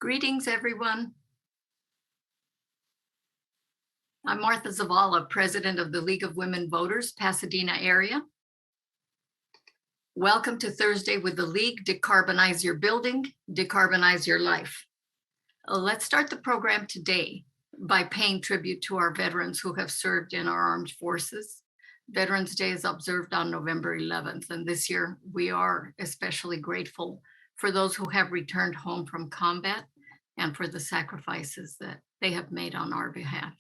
Greetings, everyone. I'm Martha Zavala, President of the League of Women Voters, Pasadena area. Welcome to Thursday with the League, Decarbonize Your Building, Decarbonize Your Life. Let's start the program today by paying tribute to our veterans who have served in our armed forces. Veterans Day is observed on November 11th, and this year we are especially grateful for those who have returned home from combat and for the sacrifices that they have made on our behalf.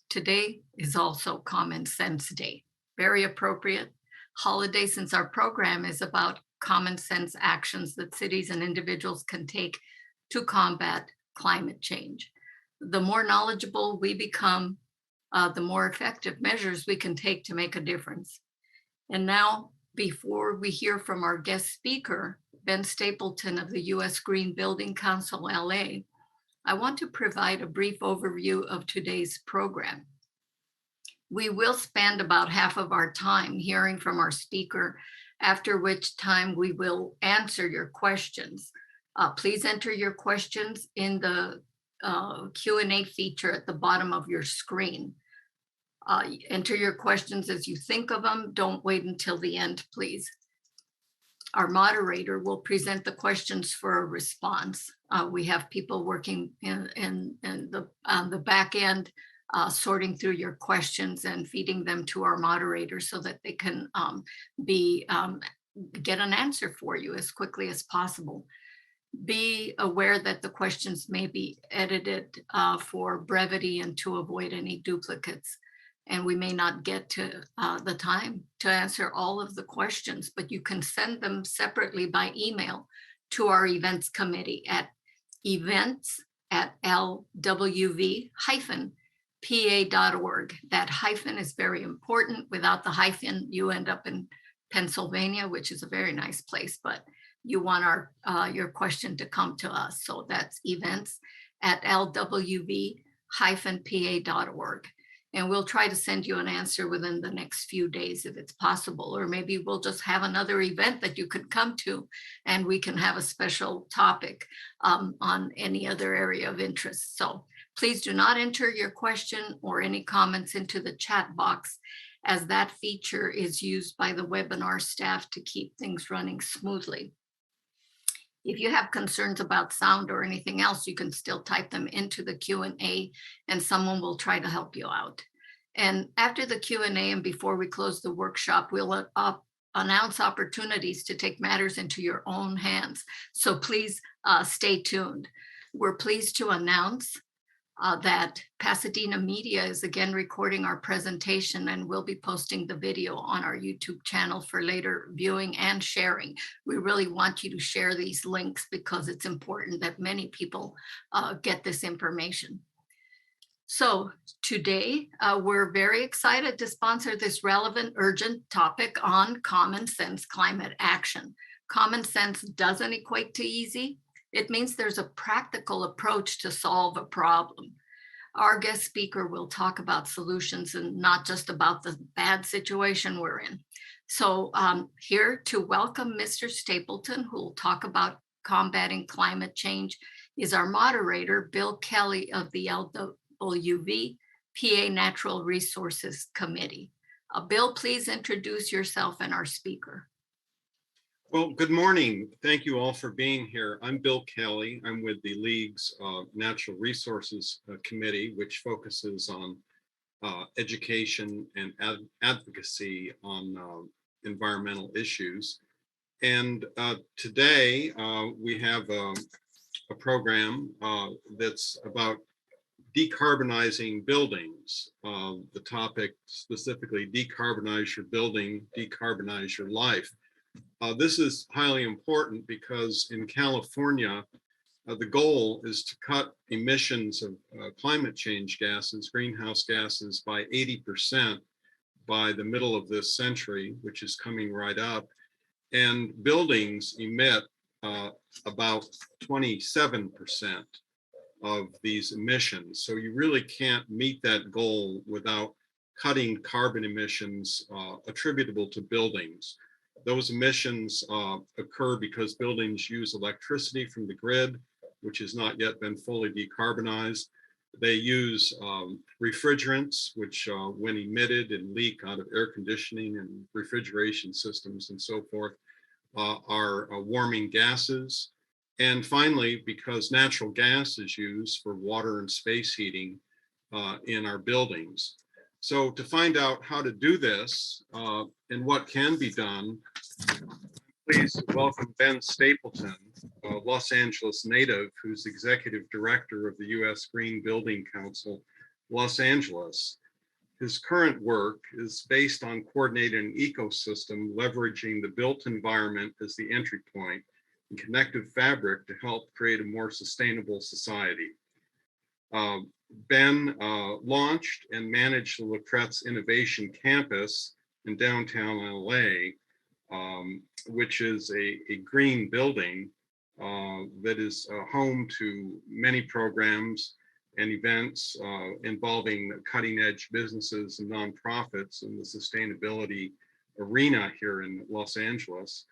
Today is also Common Sense Day, very appropriate holiday since our program is about common sense actions that cities and individuals can take to combat climate change. The more knowledgeable we become, the more effective measures we can take to make a difference. And now, before we hear from our guest speaker, Ben Stapleton of the U.S. Green Building Council, LA, I want to provide a brief overview of today's program. We will spend about half of our time hearing from our speaker, after which time we will answer your questions. Please enter your questions in the Q&A feature at the bottom of your screen. Enter your questions as you think of them. Don't wait until the end, please. Our moderator will present the questions for a response. We have people working on the back end, sorting through your questions and feeding them to our moderator so that they can get an answer for you as quickly as possible. Be aware that the questions may be edited for brevity and to avoid any duplicates. And we may not get to the time to answer all of the questions, but you can send them separately by email to our events committee at events@lwv-pa.org. That hyphen is very important. Without the hyphen, you end up in Pennsylvania, which is a very nice place, but you want your question to come to us. So that's events@lwv-pa.org. And we'll try to send you an answer within the next few days if it's possible, or maybe we'll just have another event that you could come to and we can have a special topic on any other area of interest. So please do not enter your question or any comments into the chat box, as that feature is used by the webinar staff to keep things running smoothly. If you have concerns about sound or anything else, you can still type them into the Q&A and someone will try to help you out. And after the Q&A and before we close the workshop, we'll announce opportunities to take matters into your own hands. So please stay tuned. We're pleased to announce that Pasadena Media is again recording our presentation, and we'll be posting the video on our YouTube channel for later viewing and sharing. We really want you to share these links because it's important that many people get this information. So today, we're very excited to sponsor this relevant, urgent topic on common sense climate action. Common sense doesn't equate to easy. It means there's a practical approach to solve a problem. Our guest speaker will talk about solutions and not just about the bad situation we're in. So here to welcome Mr. Stapleton, who will talk about combating climate change, is our moderator, Bill Kelly of the LWV PA Natural Resources Committee. Bill, please introduce yourself and our speaker. Well, good morning. Thank you all for being here. I'm Bill Kelly. I'm with the League's Natural Resources Committee, which focuses on education and advocacy on environmental issues. And today we have a program that's about decarbonizing buildings. The topic specifically, decarbonize your building, decarbonize your life. This is highly important because in California, the goal is to cut emissions of climate change gases, greenhouse gases, by 80% by the middle of this century, which is coming right up. And buildings emit about 27% of these emissions. So you really can't meet that goal without cutting carbon emissions attributable to buildings. Those emissions occur because buildings use electricity from the grid. which has not yet been fully decarbonized. They use refrigerants, which when emitted and leak out of air conditioning and refrigeration systems and so forth, are warming gases. And finally, because natural gas is used for water and space heating in our buildings. So to find out how to do this and what can be done, please welcome Ben Stapleton, a Los Angeles native who's executive director of the U.S. Green Building Council, Los Angeles. His current work is based on coordinating an ecosystem, leveraging the built environment as the entry point and connective fabric to help create a more sustainable society. Ben launched and managed the Lacrette's Innovation Campus in downtown LA, which is a green building that is home to many programs and events involving cutting edge businesses and nonprofits in the sustainability arena here in Los Angeles.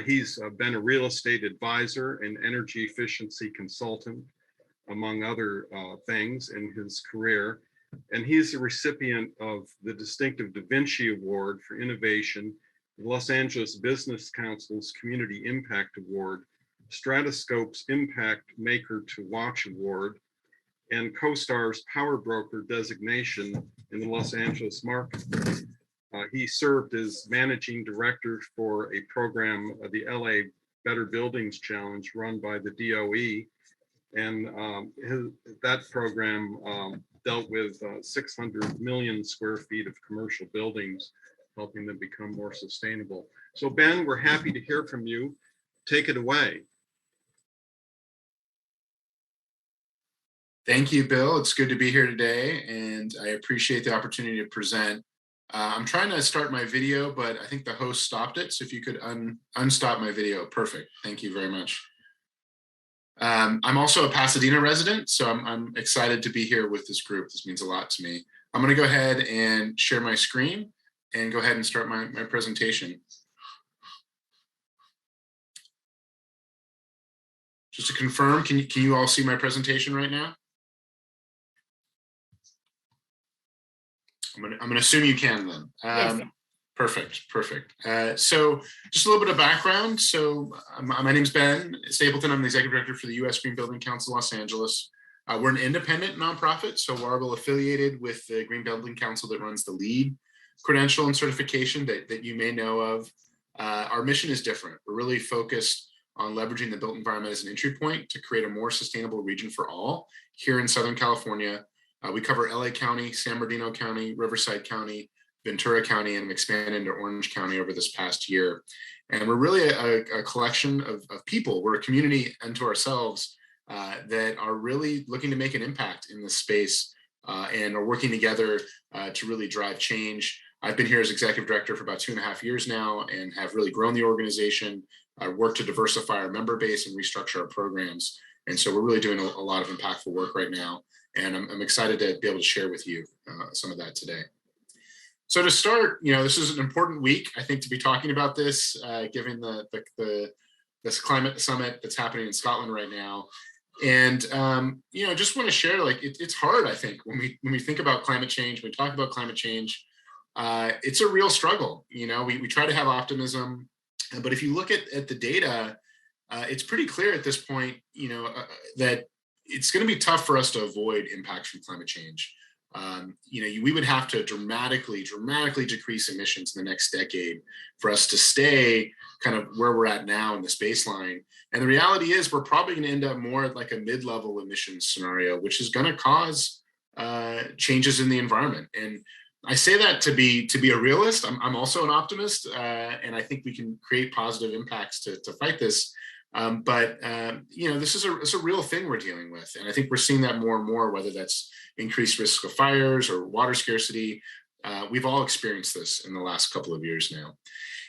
He's been a real estate advisor and energy efficiency consultant, among other things in his career. And he's a recipient of the distinctive Da Vinci Award for Innovation, the Los Angeles Business Council's Community Impact Award, Stratoscope's Impact Maker to Watch Award, and CoStar's Power Broker designation in the Los Angeles market. He served as managing director for a program, the LA Better Buildings Challenge run by the DOE. And that program dealt with 600 million square feet of commercial buildings, helping them become more sustainable. So Ben, we're happy to hear from you. Take it away. Thank you, Bill. It's good to be here today, and I appreciate the opportunity to present. I'm trying to start my video, but I think the host stopped it. So if you could unstop my video, perfect. Thank you very much. I'm also a Pasadena resident, so I'm excited to be here with this group. This means a lot to me. I'm going to go ahead and share my screen and go ahead and start my presentation. Just to confirm, can you all see my presentation right now? I'm going to assume you can then. Yes. Perfect. So just a little bit of background. So my name's Ben Stapleton. I'm the executive director for the U.S. Green Building Council, Los Angeles. We're an independent nonprofit, so we're affiliated with the Green Building Council that runs the LEED credential and certification that you may know of. Our mission is different. We're really focused on leveraging the built environment as an entry point to create a more sustainable region for all here in Southern California. We cover LA County, San Bernardino County, Riverside County, Ventura County, and expanded into Orange County over this past year. And we're really a collection of people. We're a community unto ourselves that are really looking to make an impact in this space and are working together to really drive change. I've been here as executive director for about 2.5 years now and have really grown the organization, worked to diversify our member base and restructure our programs. And so we're really doing a lot of impactful work right now. And I'm excited to be able to share with you some of that today. So to start, this is an important week, I think, to be talking about this, given this climate summit that's happening in Scotland right now. And, just want to share, it's hard, I think, when we think about climate change, when we talk about climate change, it's a real struggle. We try to have optimism, but if you look at the data, it's pretty clear at this point, that it's going to be tough for us to avoid impacts from climate change. We would have to dramatically decrease emissions in the next decade for us to stay kind of where we're at now in this baseline. And the reality is we're probably going to end up more at like a mid-level emissions scenario, which is going to cause changes in the environment. And I say that to be a realist. I'm also an optimist, and I think we can create positive impacts to fight this. This is a real thing we're dealing with. And I think we're seeing that more and more, whether that's increased risk of fires or water scarcity. We've all experienced this in the last couple of years now.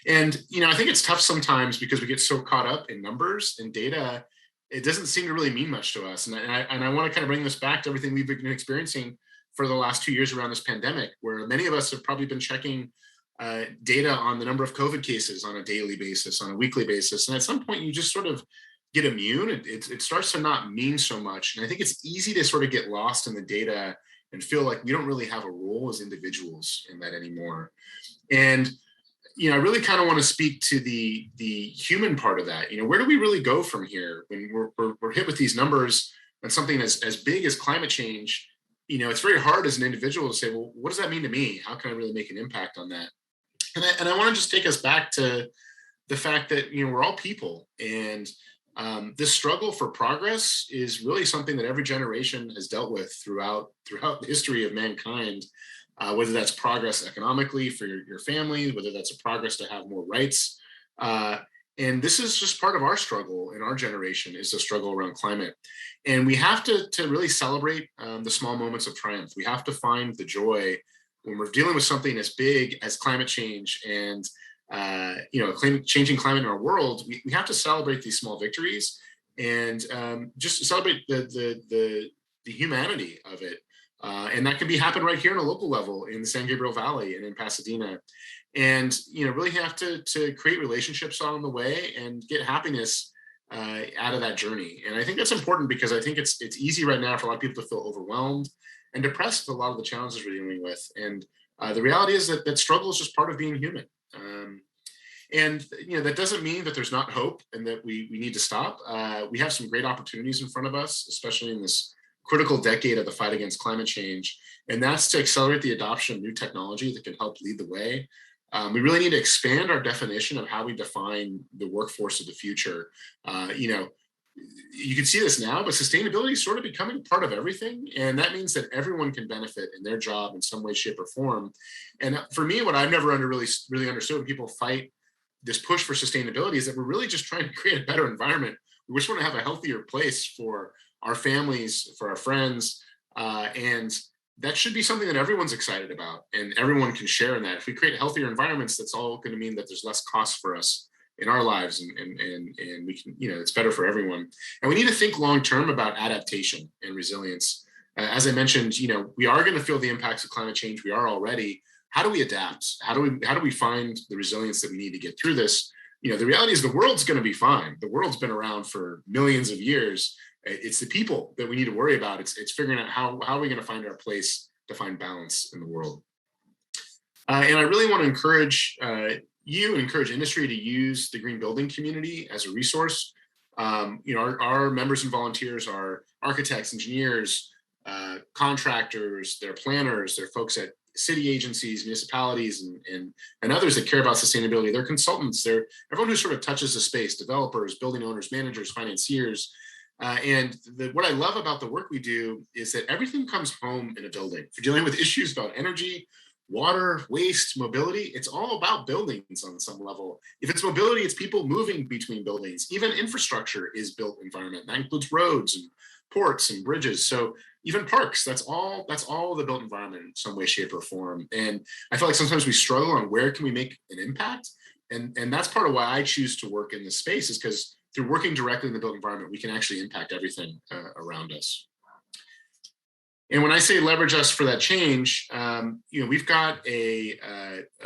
And, I think it's tough sometimes because we get so caught up in numbers and data, it doesn't seem to really mean much to us. And I want to kind of bring this back to everything we've been experiencing for the last 2 years around this pandemic, where many of us have probably been checking data on the number of COVID cases on a daily basis, on a weekly basis. And at some point you just sort of get immune, it starts to not mean so much. And I think it's easy to sort of get lost in the data and feel like we don't really have a role as individuals in that anymore. And I really kind of want to speak to the human part of that. Where do we really go from here when we're hit with these numbers on something as big as climate change? It's very hard as an individual to say, well, what does that mean to me? How can I really make an impact on that? And I want to just take us back to the fact that we're all people, and this struggle for progress is really something that every generation has dealt with throughout the history of mankind. Whether that's progress economically for your family, whether that's a progress to have more rights. And this is just part of our struggle in our generation, is the struggle around climate. And we have to really celebrate the small moments of triumph. We have to find the joy when we're dealing with something as big as climate change and changing climate in our world. We have to celebrate these small victories and just celebrate the humanity of it. And that can happen right here on a local level in the San Gabriel Valley and in Pasadena. And, really have to create relationships along the way and get happiness out of that journey. And I think that's important because I think it's easy right now for a lot of people to feel overwhelmed and depressed with a lot of the challenges we're dealing with. And the reality is that struggle is just part of being human. And that doesn't mean that there's not hope and that we need to stop. We have some great opportunities in front of us, especially in this critical decade of the fight against climate change. And that's to accelerate the adoption of new technology that can help lead the way. We really need to expand our definition of how we define the workforce of the future. You can see this now, but sustainability is sort of becoming part of everything. And that means that everyone can benefit in their job in some way, shape, or form. And for me, what I've never really understood when people fight this push for sustainability is that we're really just trying to create a better environment. We just want to have a healthier place for our families, for our friends, and that should be something that everyone's excited about and everyone can share in that. If we create healthier environments, that's all going to mean that there's less cost for us in our lives, and we can, it's better for everyone. And we need to think long-term about adaptation and resilience. As I mentioned, we are going to feel the impacts of climate change. We are already. How do we adapt? How do we find the resilience that we need to get through this? The reality is the world's going to be fine. The world's been around for millions of years. It's the people that we need to worry about. It's figuring out how are we going to find our place to find balance in the world. And I really want to encourage encourage industry to use the green building community as a resource. Our members and volunteers are architects, engineers, contractors, they're planners, they're folks at city agencies, municipalities, and others that care about sustainability. They're consultants, they're everyone who sort of touches the space, developers, building owners, managers, financiers. And what I love about the work we do is that everything comes home in a building. If you're dealing with issues about energy, water, waste, mobility, it's all about buildings on some level. If it's mobility, it's people moving between buildings. Even infrastructure is built environment. That includes roads and ports and bridges. So even parks, that's all the built environment in some way, shape, or form. And I feel like sometimes we struggle on where can we make an impact. And that's part of why I choose to work in this space, is because through working directly in the built environment, we can actually impact everything around us. And when I say leverage us for that change, we've got a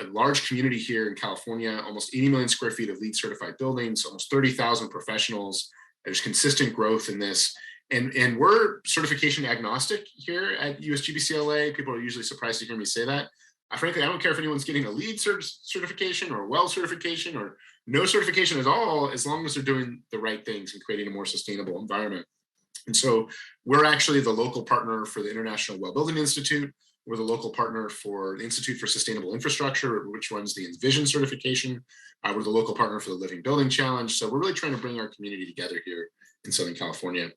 large community here in California, almost 80 million square feet of LEED certified buildings, almost 30,000 professionals. There's consistent growth in this. And we're certification agnostic here at USGBCLA. People are usually surprised to hear me say that. Frankly, I don't care if anyone's getting a LEED certification or a WELL certification or no certification at all, as long as they're doing the right things and creating a more sustainable environment. And so we're actually the local partner for the International Well Building Institute. We're the local partner for the Institute for Sustainable Infrastructure, which runs the Envision certification. We're the local partner for the Living Building Challenge. So we're really trying to bring our community together here in Southern California.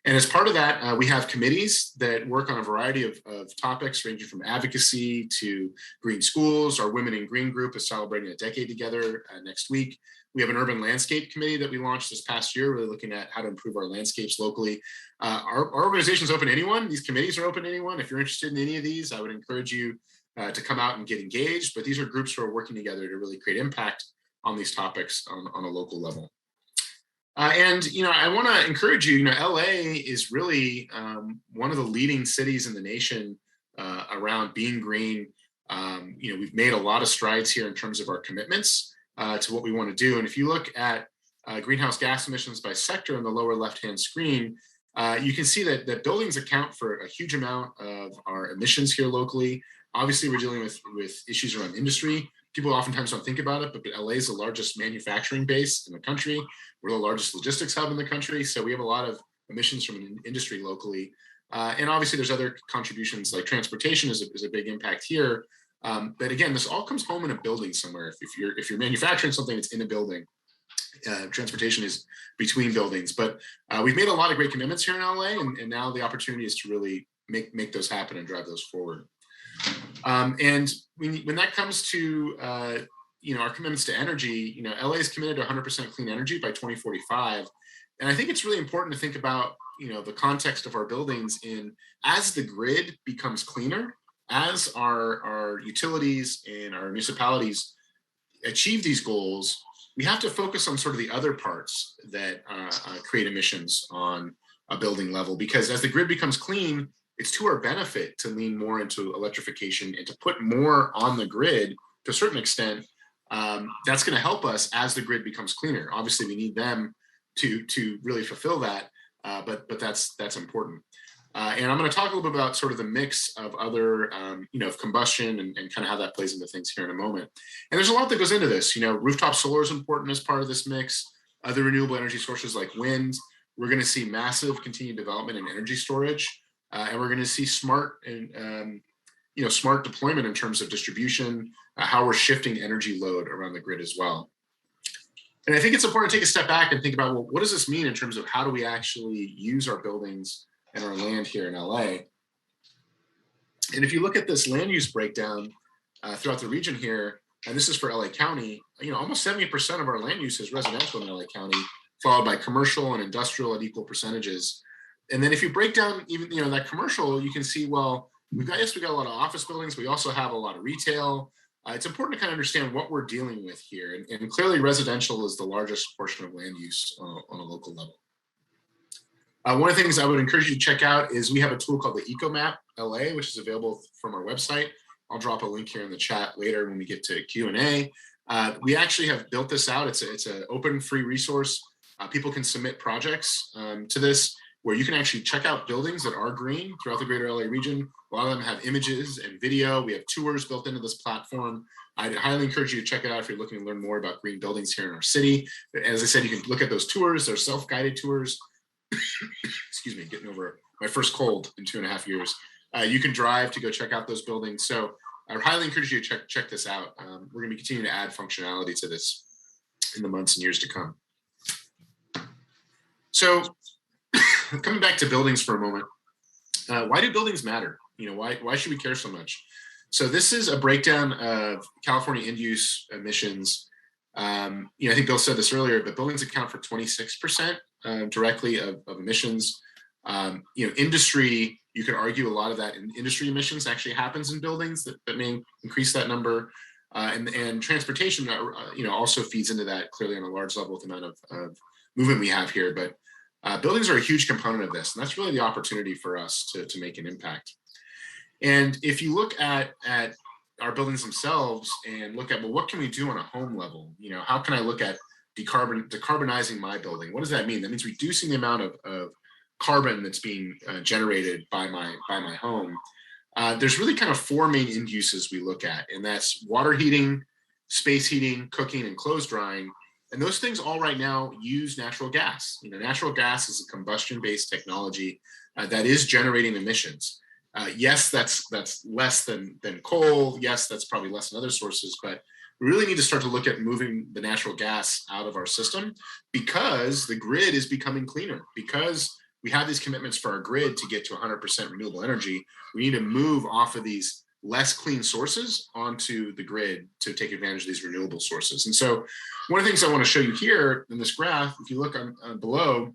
And as part of that, we have committees that work on a variety of topics, ranging from advocacy to green schools. Our Women in Green group is celebrating a decade together next week. We have an urban landscape committee that we launched this past year, really looking at how to improve our landscapes locally. Our organization is open to anyone. These committees are open to anyone. If you're interested in any of these, I would encourage you to come out and get engaged. But these are groups who are working together to really create impact on these topics on a local level. And I want to encourage you. LA is really one of the leading cities in the nation around being green. We've made a lot of strides here in terms of our commitments to what we want to do. And if you look at greenhouse gas emissions by sector in the lower left-hand screen, you can see that buildings account for a huge amount of our emissions here locally. Obviously, we're dealing with issues around industry. People oftentimes don't think about it, but LA is the largest manufacturing base in the country. We're the largest logistics hub in the country. So we have a lot of emissions from an industry locally. And obviously there's other contributions like transportation is a big impact here. But again, this all comes home in a building somewhere. If you're manufacturing something that's in a building, transportation is between buildings. But we've made a lot of great commitments here in LA, and now the opportunity is to really make those happen and drive those forward. And when that comes to our commitments to energy, LA is committed to 100% clean energy by 2045. And I think it's really important to think about the context of our buildings as the grid becomes cleaner, as our utilities and our municipalities achieve these goals, we have to focus on sort of the other parts that create emissions on a building level, because as the grid becomes clean, it's to our benefit to lean more into electrification and to put more on the grid to a certain extent. That's going to help us as the grid becomes cleaner. Obviously, we need them to really fulfill that, but that's important. And I'm going to talk a little bit about sort of the mix of other, of combustion and kind of how that plays into things here in a moment. And there's a lot that goes into this. Rooftop solar is important as part of this mix. Other renewable energy sources like wind. We're going to see massive continued development in energy storage, and we're going to see smart deployment in terms of distribution, how we're shifting energy load around the grid as well. And I think it's important to take a step back and think about, well, what does this mean in terms of how do we actually use our buildings and our land here in LA? And if you look at this land use breakdown throughout the region here, and this is for LA County, almost 70% of our land use is residential in LA County, followed by commercial and industrial at equal percentages. And then if you break down even that commercial, you can see, well, we got a lot of office buildings. We also have a lot of retail. It's important to kind of understand what we're dealing with here. And clearly residential is the largest portion of land use on a local level. One of the things I would encourage you to check out is we have a tool called the EcoMap LA, which is available from our website. I'll drop a link here in the chat later when we get to Q&A. We actually have built this out. It's an open free resource. People can submit projects to this, where you can actually check out buildings that are green throughout the greater LA region. A lot of them have images and video. We have tours built into this platform. I'd highly encourage you to check it out if you're looking to learn more about green buildings here in our city. As I said, you can look at those tours. They're self-guided tours. Excuse me, getting over my first cold in 2.5 years. You can drive to go check out those buildings. So I highly encourage you to check this out. We're going to be continuing to add functionality to this in the months and years to come. So coming back to buildings for a moment, why do buildings matter? Why should we care so much? So this is a breakdown of California end-use emissions. I think Bill said this earlier, but buildings account for 26% directly of emissions. Industry, you could argue a lot of that in industry emissions actually happens in buildings that may increase that number. And transportation, also feeds into that clearly on a large level with the amount of movement we have here. But buildings are a huge component of this, and that's really the opportunity for us to make an impact. And if you look at our buildings themselves and look at, well, what can we do on a home level? How can I look at decarbonizing my building? What does that mean? That means reducing the amount of carbon that's being generated by my home. There's really kind of 4 main end uses we look at, and that's water heating, space heating, cooking, and clothes drying. And those things all right now use natural gas. Natural gas is a combustion-based technology that is generating emissions. Yes, that's less than coal. Yes, that's probably less than other sources, but we really need to start to look at moving the natural gas out of our system, because the grid is becoming cleaner. Because we have these commitments for our grid to get to 100% renewable energy, we need to move off of these less clean sources onto the grid to take advantage of these renewable sources. And so one of the things I want to show you here in this graph, if you look on below,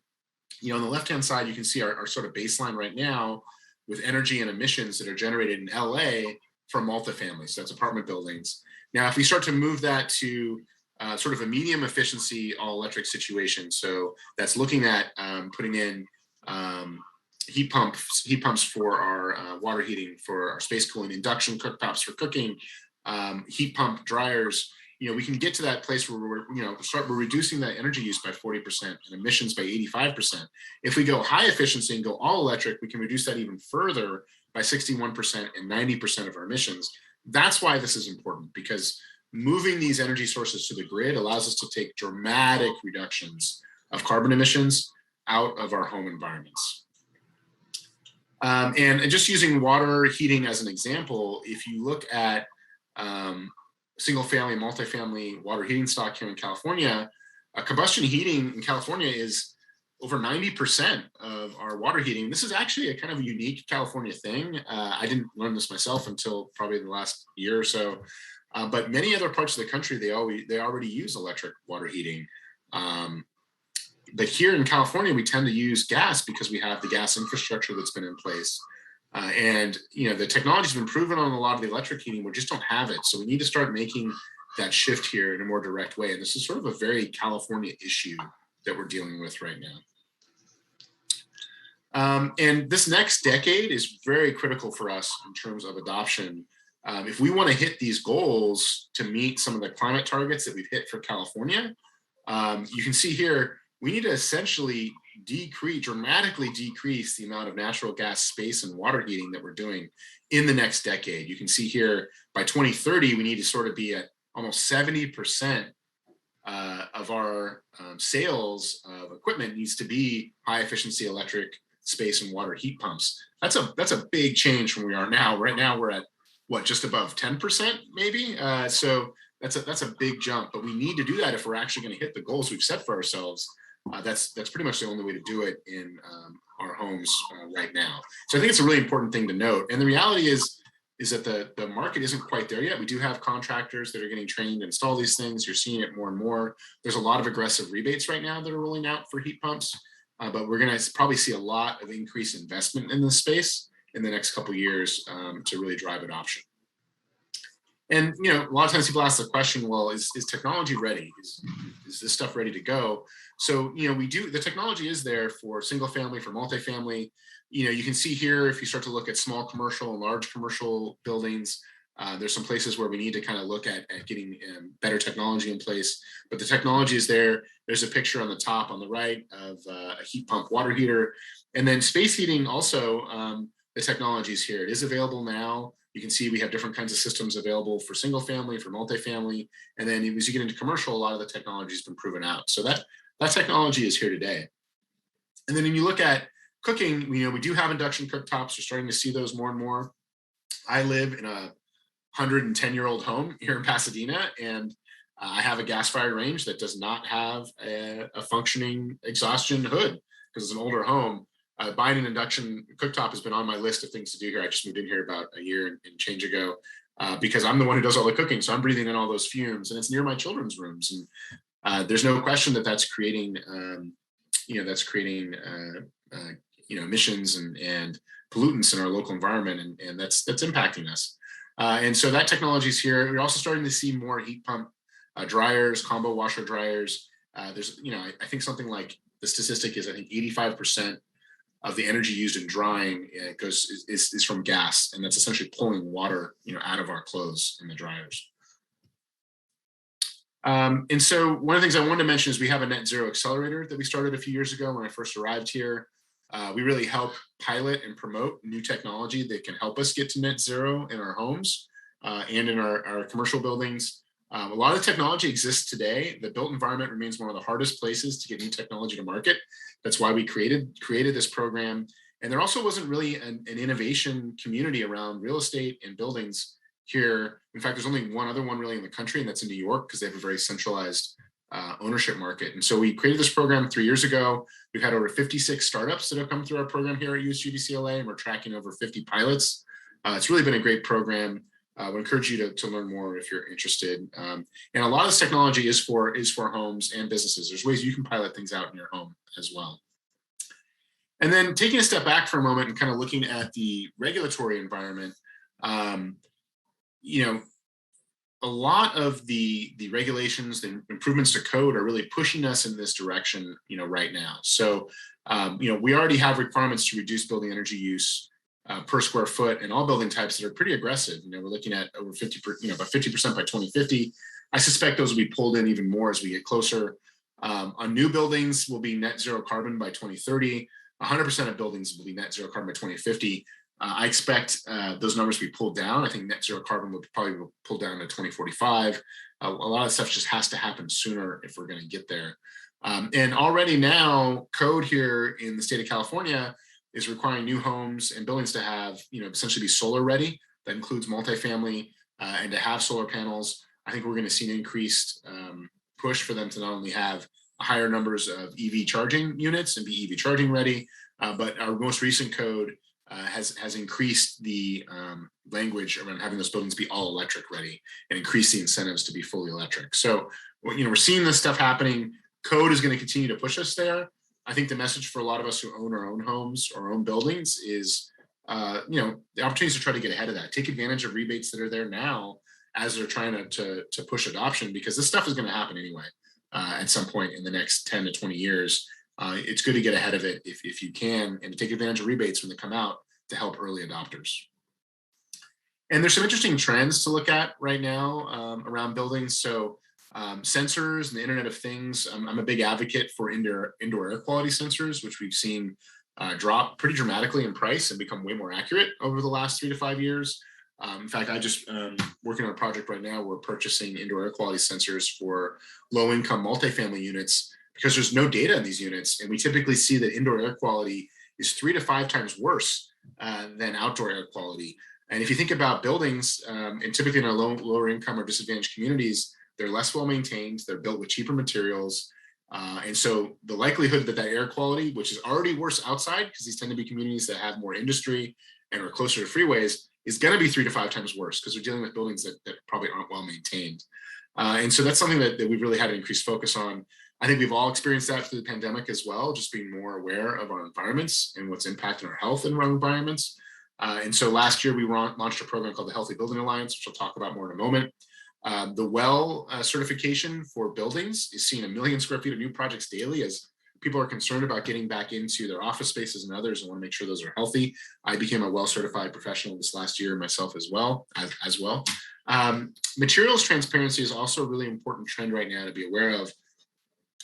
on the left-hand side, you can see our sort of baseline right now with energy and emissions that are generated in LA from multifamily. So that's apartment buildings. Now, if we start to move that to sort of a medium efficiency all electric situation, so that's looking at putting in heat pumps for our water heating, for our space cooling, induction cooktops for cooking, heat pump dryers, we can get to that place where we're reducing that energy use by 40% and emissions by 85%. If we go high efficiency and go all electric, we can reduce that even further by 61% and 90% of our emissions. That's why this is important, because moving these energy sources to the grid allows us to take dramatic reductions of carbon emissions out of our home environments. And just using water heating as an example, if you look at single family, multifamily water heating stock here in California, combustion heating in California is over 90% of our water heating. This is actually a kind of a unique California thing. I didn't learn this myself until probably the last year or so, but many other parts of the country, they already use electric water heating. But here in California, we tend to use gas because we have the gas infrastructure that's been in place. And the technology's been proven on a lot of the electric heating, we just don't have it. So we need to start making that shift here in a more direct way. And this is sort of a very California issue that we're dealing with right now. And this next decade is very critical for us in terms of adoption. If we want to hit these goals to meet some of the climate targets that we've hit for California, you can see here, we need to essentially dramatically decrease the amount of natural gas, space, and water heating that we're doing in the next decade. You can see here, by 2030, we need to sort of be at almost 70% of our sales of equipment needs to be high efficiency electric, space, and water heat pumps. That's a big change from where we are now. Right now, we're at what, just above 10% maybe. So that's a big jump, but we need to do that if we're actually going to hit the goals we've set for ourselves. That's pretty much the only way to do it in our homes right now. So I think it's a really important thing to note. And the reality is that the market isn't quite there yet. We do have contractors that are getting trained to install these things. You're seeing it more and more. There's a lot of aggressive rebates right now that are rolling out for heat pumps, but we're going to probably see a lot of increased investment in this space in the next couple of years to really drive adoption. And a lot of times people ask the question, well, is technology ready? Is this stuff ready to go? So the technology is there for single family, for multifamily. You can see here, if you start to look at small commercial and large commercial buildings, there's some places where we need to kind of look at getting better technology in place. But the technology is there. There's a picture on the top on the right of a heat pump water heater. And then space heating also, the technology is here. It is available now. You can see we have different kinds of systems available for single family, for multifamily. And then as you get into commercial, a lot of the technology has been proven out. So that technology is here today. And then when you look at cooking, we do have induction cooktops. We're starting to see those more and more. I live in a 110-year-old home here in Pasadena, and I have a gas-fired range that does not have a functioning exhaustion hood because it's an older home. Buying an induction cooktop has been on my list of things to do here. I just moved in here about a year and change ago because I'm the one who does all the cooking. So I'm breathing in all those fumes, and it's near my children's rooms. And there's no question that that's creating, emissions and pollutants in our local environment, and that's impacting us. And so that technology is here. We're also starting to see more heat pump dryers, combo washer dryers. There's, I think something like the statistic is, I think 85% of the energy used in drying is from gas, and that's essentially pulling water, out of our clothes in the dryers. And so one of the things I wanted to mention is we have a net zero accelerator that we started a few years ago when I first arrived here. We really help pilot and promote new technology that can help us get to net zero in our homes and in our commercial buildings. A lot of the technology exists today. The built environment remains one of the hardest places to get new technology to market. That's why we created this program. And there also wasn't really an innovation community around real estate and buildings here. In fact, there's only one other one really in the country, and that's in New York, because they have a very centralized ownership market. And so we created this program 3 years ago. We've had over 56 startups that have come through our program here at USGBCLA, and we're tracking over 50 pilots. It's really been a great program. I would encourage you to learn more if you're interested. And a lot of this technology is for homes and businesses. There's ways you can pilot things out in your home as well. And then taking a step back for a moment and kind of looking at the regulatory environment, a lot of the regulations, the improvements to code are really pushing us in this direction, right now. So, we already have requirements to reduce building energy use per square foot in all building types that are pretty aggressive. We're looking at over 50%, about 50% by 2050. I suspect those will be pulled in even more as we get closer. On new buildings, will be net zero carbon by 2030. 100% of buildings will be net zero carbon by 2050. I expect those numbers to be pulled down. I think net zero carbon will probably be pulled down to 2045. A lot of stuff just has to happen sooner if we're going to get there. And already now, code here in the state of California is requiring new homes and buildings to have, essentially be solar ready. That includes multifamily and to have solar panels. I think we're going to see an increased push for them to not only have higher numbers of EV charging units and be EV charging ready, but our most recent code has increased the language around having those buildings be all electric ready and increase the incentives to be fully electric. So, we're seeing this stuff happening. Code is going to continue to push us there. I think the message for a lot of us who own our own homes or own buildings is, the opportunities to try to get ahead of that. Take advantage of rebates that are there now as they're trying to push adoption, because this stuff is going to happen anyway at some point in the next 10 to 20 years. It's good to get ahead of it if you can, and to take advantage of rebates when they come out to help early adopters. And there's some interesting trends to look at right now around buildings. So sensors and the Internet of Things. I'm a big advocate for indoor air quality sensors, which we've seen drop pretty dramatically in price and become way more accurate over the last 3 to 5 years. In fact, I just working on a project right now. We're purchasing indoor air quality sensors for low-income multifamily units because there's no data in these units, and we typically see that indoor air quality is 3 to 5 times worse than outdoor air quality. And if you think about buildings, and typically in our lower income or disadvantaged communities, they're less well maintained. They're built with cheaper materials. And so the likelihood that air quality, which is already worse outside, because these tend to be communities that have more industry and are closer to freeways, is going to be 3 to 5 times worse because we're dealing with buildings that probably aren't well maintained. And so that's something that we've really had an increased focus on. I think we've all experienced that through the pandemic as well, just being more aware of our environments and what's impacting our health in our environments. And so last year we launched a program called the Healthy Building Alliance, which I'll talk about more in a moment. The WELL certification for buildings is seeing 1 million square feet of new projects daily as people are concerned about getting back into their office spaces and others and want to make sure those are healthy. I became a WELL certified professional this last year myself as well. Materials transparency is also a really important trend right now to be aware of.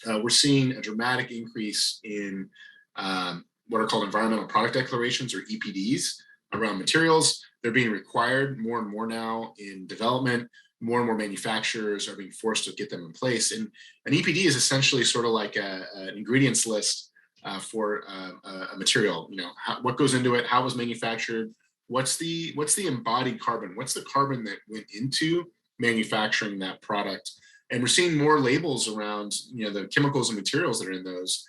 We're seeing a dramatic increase in what are called environmental product declarations, or EPDs, around materials. They're being required more and more now in development. More and more manufacturers are being forced to get them in place. And an EPD is essentially sort of like an ingredients list for a material. What goes into it, how it was manufactured, what's the embodied carbon, what's the carbon that went into manufacturing that product. And we're seeing more labels around the chemicals and materials that are in those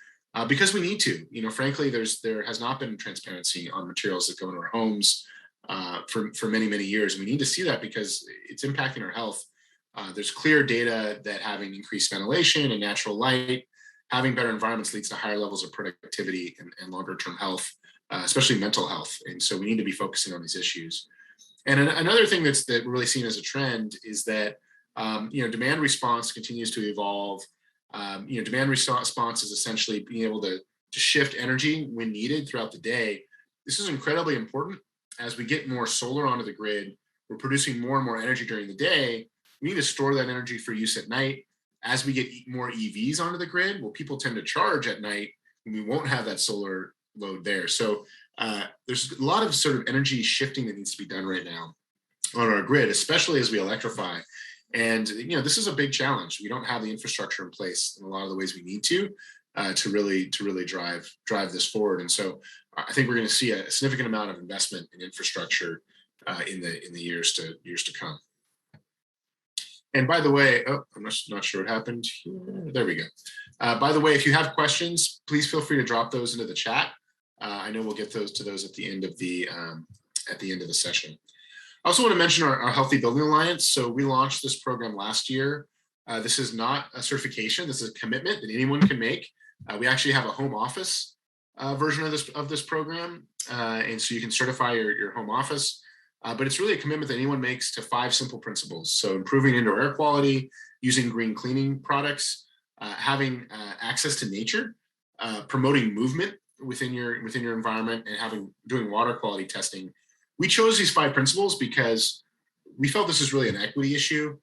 because we need to. Frankly, there has not been transparency on materials that go into our homes for many, many years. We need to see that because it's impacting our health. There's clear data that having increased ventilation and natural light, having better environments leads to higher levels of productivity and longer term health, especially mental health. And so we need to be focusing on these issues. And another thing that we're really seeing as a trend is that demand response continues to evolve. Demand response is essentially being able to shift energy when needed throughout the day. This is incredibly important. As we get more solar onto the grid, we're producing more and more energy during the day. We need to store that energy for use at night. As we get more EVs onto the grid, well, people tend to charge at night and we won't have that solar load there. So there's a lot of sort of energy shifting that needs to be done right now on our grid, especially as we electrify. And this is a big challenge. We don't have the infrastructure in place in a lot of the ways we need to really drive this forward. And so I think we're going to see a significant amount of investment in infrastructure in the years to come. And by the way, I'm not sure what happened here. There we go. By the way, if you have questions, please feel free to drop those into the chat. I know we'll get those at the end of the session. I also want to mention our Healthy Building Alliance. So we launched this program last year. This is not a certification. This is a commitment that anyone can make. We actually have a home office version of this program, and so you can certify your home office. But it's really a commitment that anyone makes to 5 simple principles. So improving indoor air quality, using green cleaning products, having access to nature, promoting movement within your environment, and doing water quality testing. We chose these 5 principles because we felt this is really an equity issue.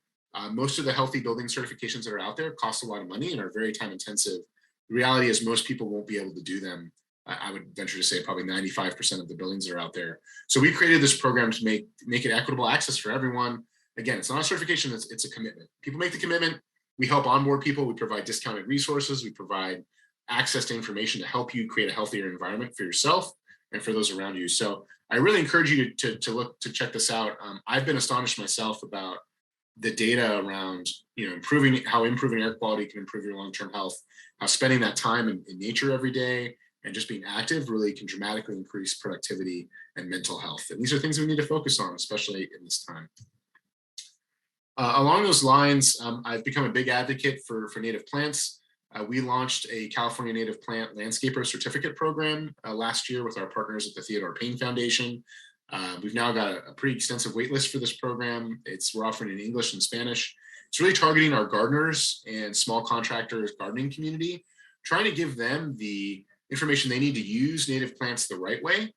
Most of the healthy building certifications that are out there cost a lot of money and are very time intensive. The reality is most people won't be able to do them. I would venture to say probably 95% of the buildings that are out there. So we created this program to make it equitable access for everyone. Again, it's not a certification, it's a commitment. People make the commitment, we help onboard people, we provide discounted resources, we provide access to information to help you create a healthier environment for yourself and for those around you. So I really encourage you to check this out. I've been astonished myself about the data around, how improving air quality can improve your long-term health, how spending that time in nature every day and just being active really can dramatically increase productivity and mental health. And these are things we need to focus on, especially in this time. Along those lines, I've become a big advocate for native plants. We launched a California Native Plant Landscaper Certificate Program last year with our partners at the Theodore Payne Foundation. We've now got a pretty extensive wait list for this program. We're offering it in English and Spanish. It's really targeting our gardeners and small contractors gardening community, trying to give them the information they need to use native plants the right way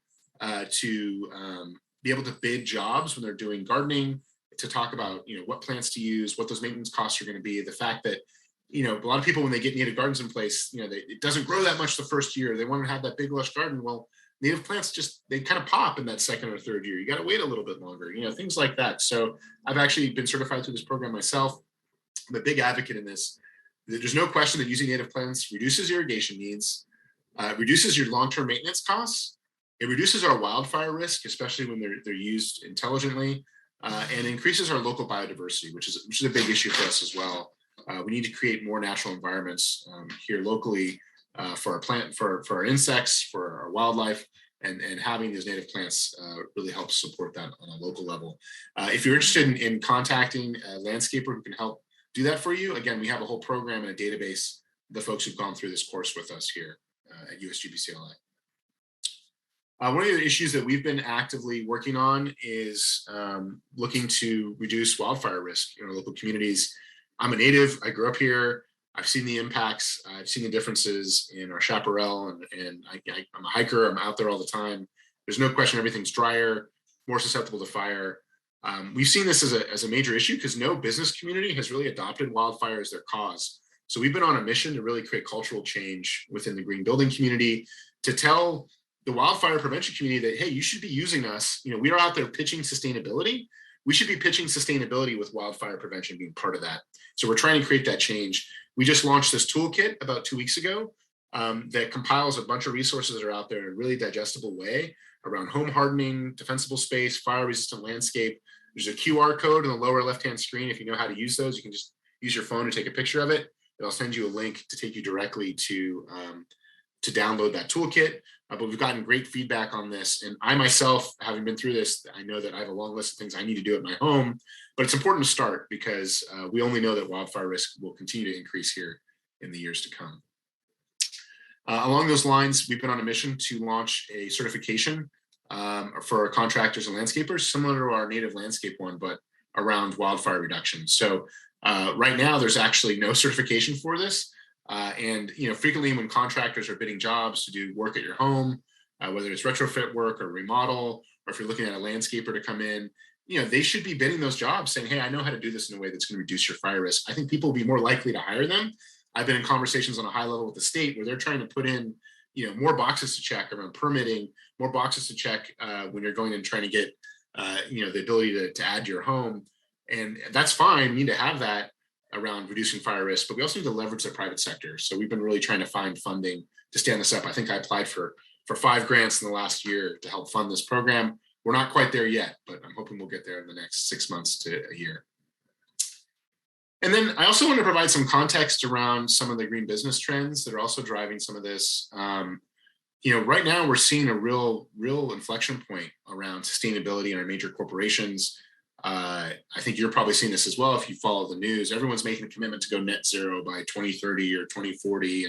to be able to bid jobs when they're doing gardening, to talk about what plants to use, what those maintenance costs are going to be, the fact that a lot of people, when they get native gardens in place, it doesn't grow that much the first year. They want to have that big lush garden. Well, native plants they kind of pop in that second or third year. You got to wait a little bit longer, things like that. So I've actually been certified through this program myself. I'm a big advocate in this. There's no question that using native plants reduces irrigation needs, reduces your long-term maintenance costs. It reduces our wildfire risk, especially when they're used intelligently, and increases our local biodiversity, which is a big issue for us as well. We need to create more natural environments here locally for our insects, for our wildlife, and having these native plants really helps support that on a local level. If you're interested in contacting a landscaper who can help do that for you, again, we have a whole program and a database of the folks who've gone through this course with us here at USGBCLA. One of the issues that we've been actively working on is looking to reduce wildfire risk in our local communities. I'm a native, I grew up here, I've seen the impacts, I've seen the differences in our chaparral, and I'm a hiker, I'm out there all the time. There's no question everything's drier, more susceptible to fire. We've seen this as a major issue because no business community has really adopted wildfire as their cause. So we've been on a mission to really create cultural change within the green building community to tell the wildfire prevention community that, hey, you should be using us. We are out there pitching sustainability. We should be pitching sustainability with wildfire prevention being part of that. So we're trying to create that change. We just launched this toolkit about 2 weeks ago that compiles a bunch of resources that are out there in a really digestible way around home hardening, defensible space, fire resistant landscape. There's a QR code in the lower left-hand screen. If you know how to use those, you can just use your phone to take a picture of it. It'll send you a link to take you directly to download that toolkit. But we've gotten great feedback on this. And I myself, having been through this, I know that I have a long list of things I need to do at my home, but it's important to start because we only know that wildfire risk will continue to increase here in the years to come. Along those lines, we've been on a mission to launch a certification for our contractors and landscapers, similar to our native landscape one, but around wildfire reduction. So right now, there's actually no certification for this. And frequently when contractors are bidding jobs to do work at your home, whether it's retrofit work or remodel, or if you're looking at a landscaper to come in, they should be bidding those jobs saying, hey, I know how to do this in a way that's going to reduce your fire risk. I think people will be more likely to hire them. I've been in conversations on a high level with the state where they're trying to put in, more boxes to check around permitting, more boxes to check when you're going and trying to get, the ability to add to your home. And that's fine. We need to have that around reducing fire risk, but we also need to leverage the private sector. So we've been really trying to find funding to stand this up. I think I applied for 5 grants in the last year to help fund this program. We're not quite there yet, but I'm hoping we'll get there in the next 6 months to a year. And then I also want to provide some context around some of the green business trends that are also driving some of this. Right now we're seeing a real inflection point around sustainability in our major corporations. I think you're probably seeing this as well if you follow the news. Everyone's making a commitment to go net zero by 2030 or 2040.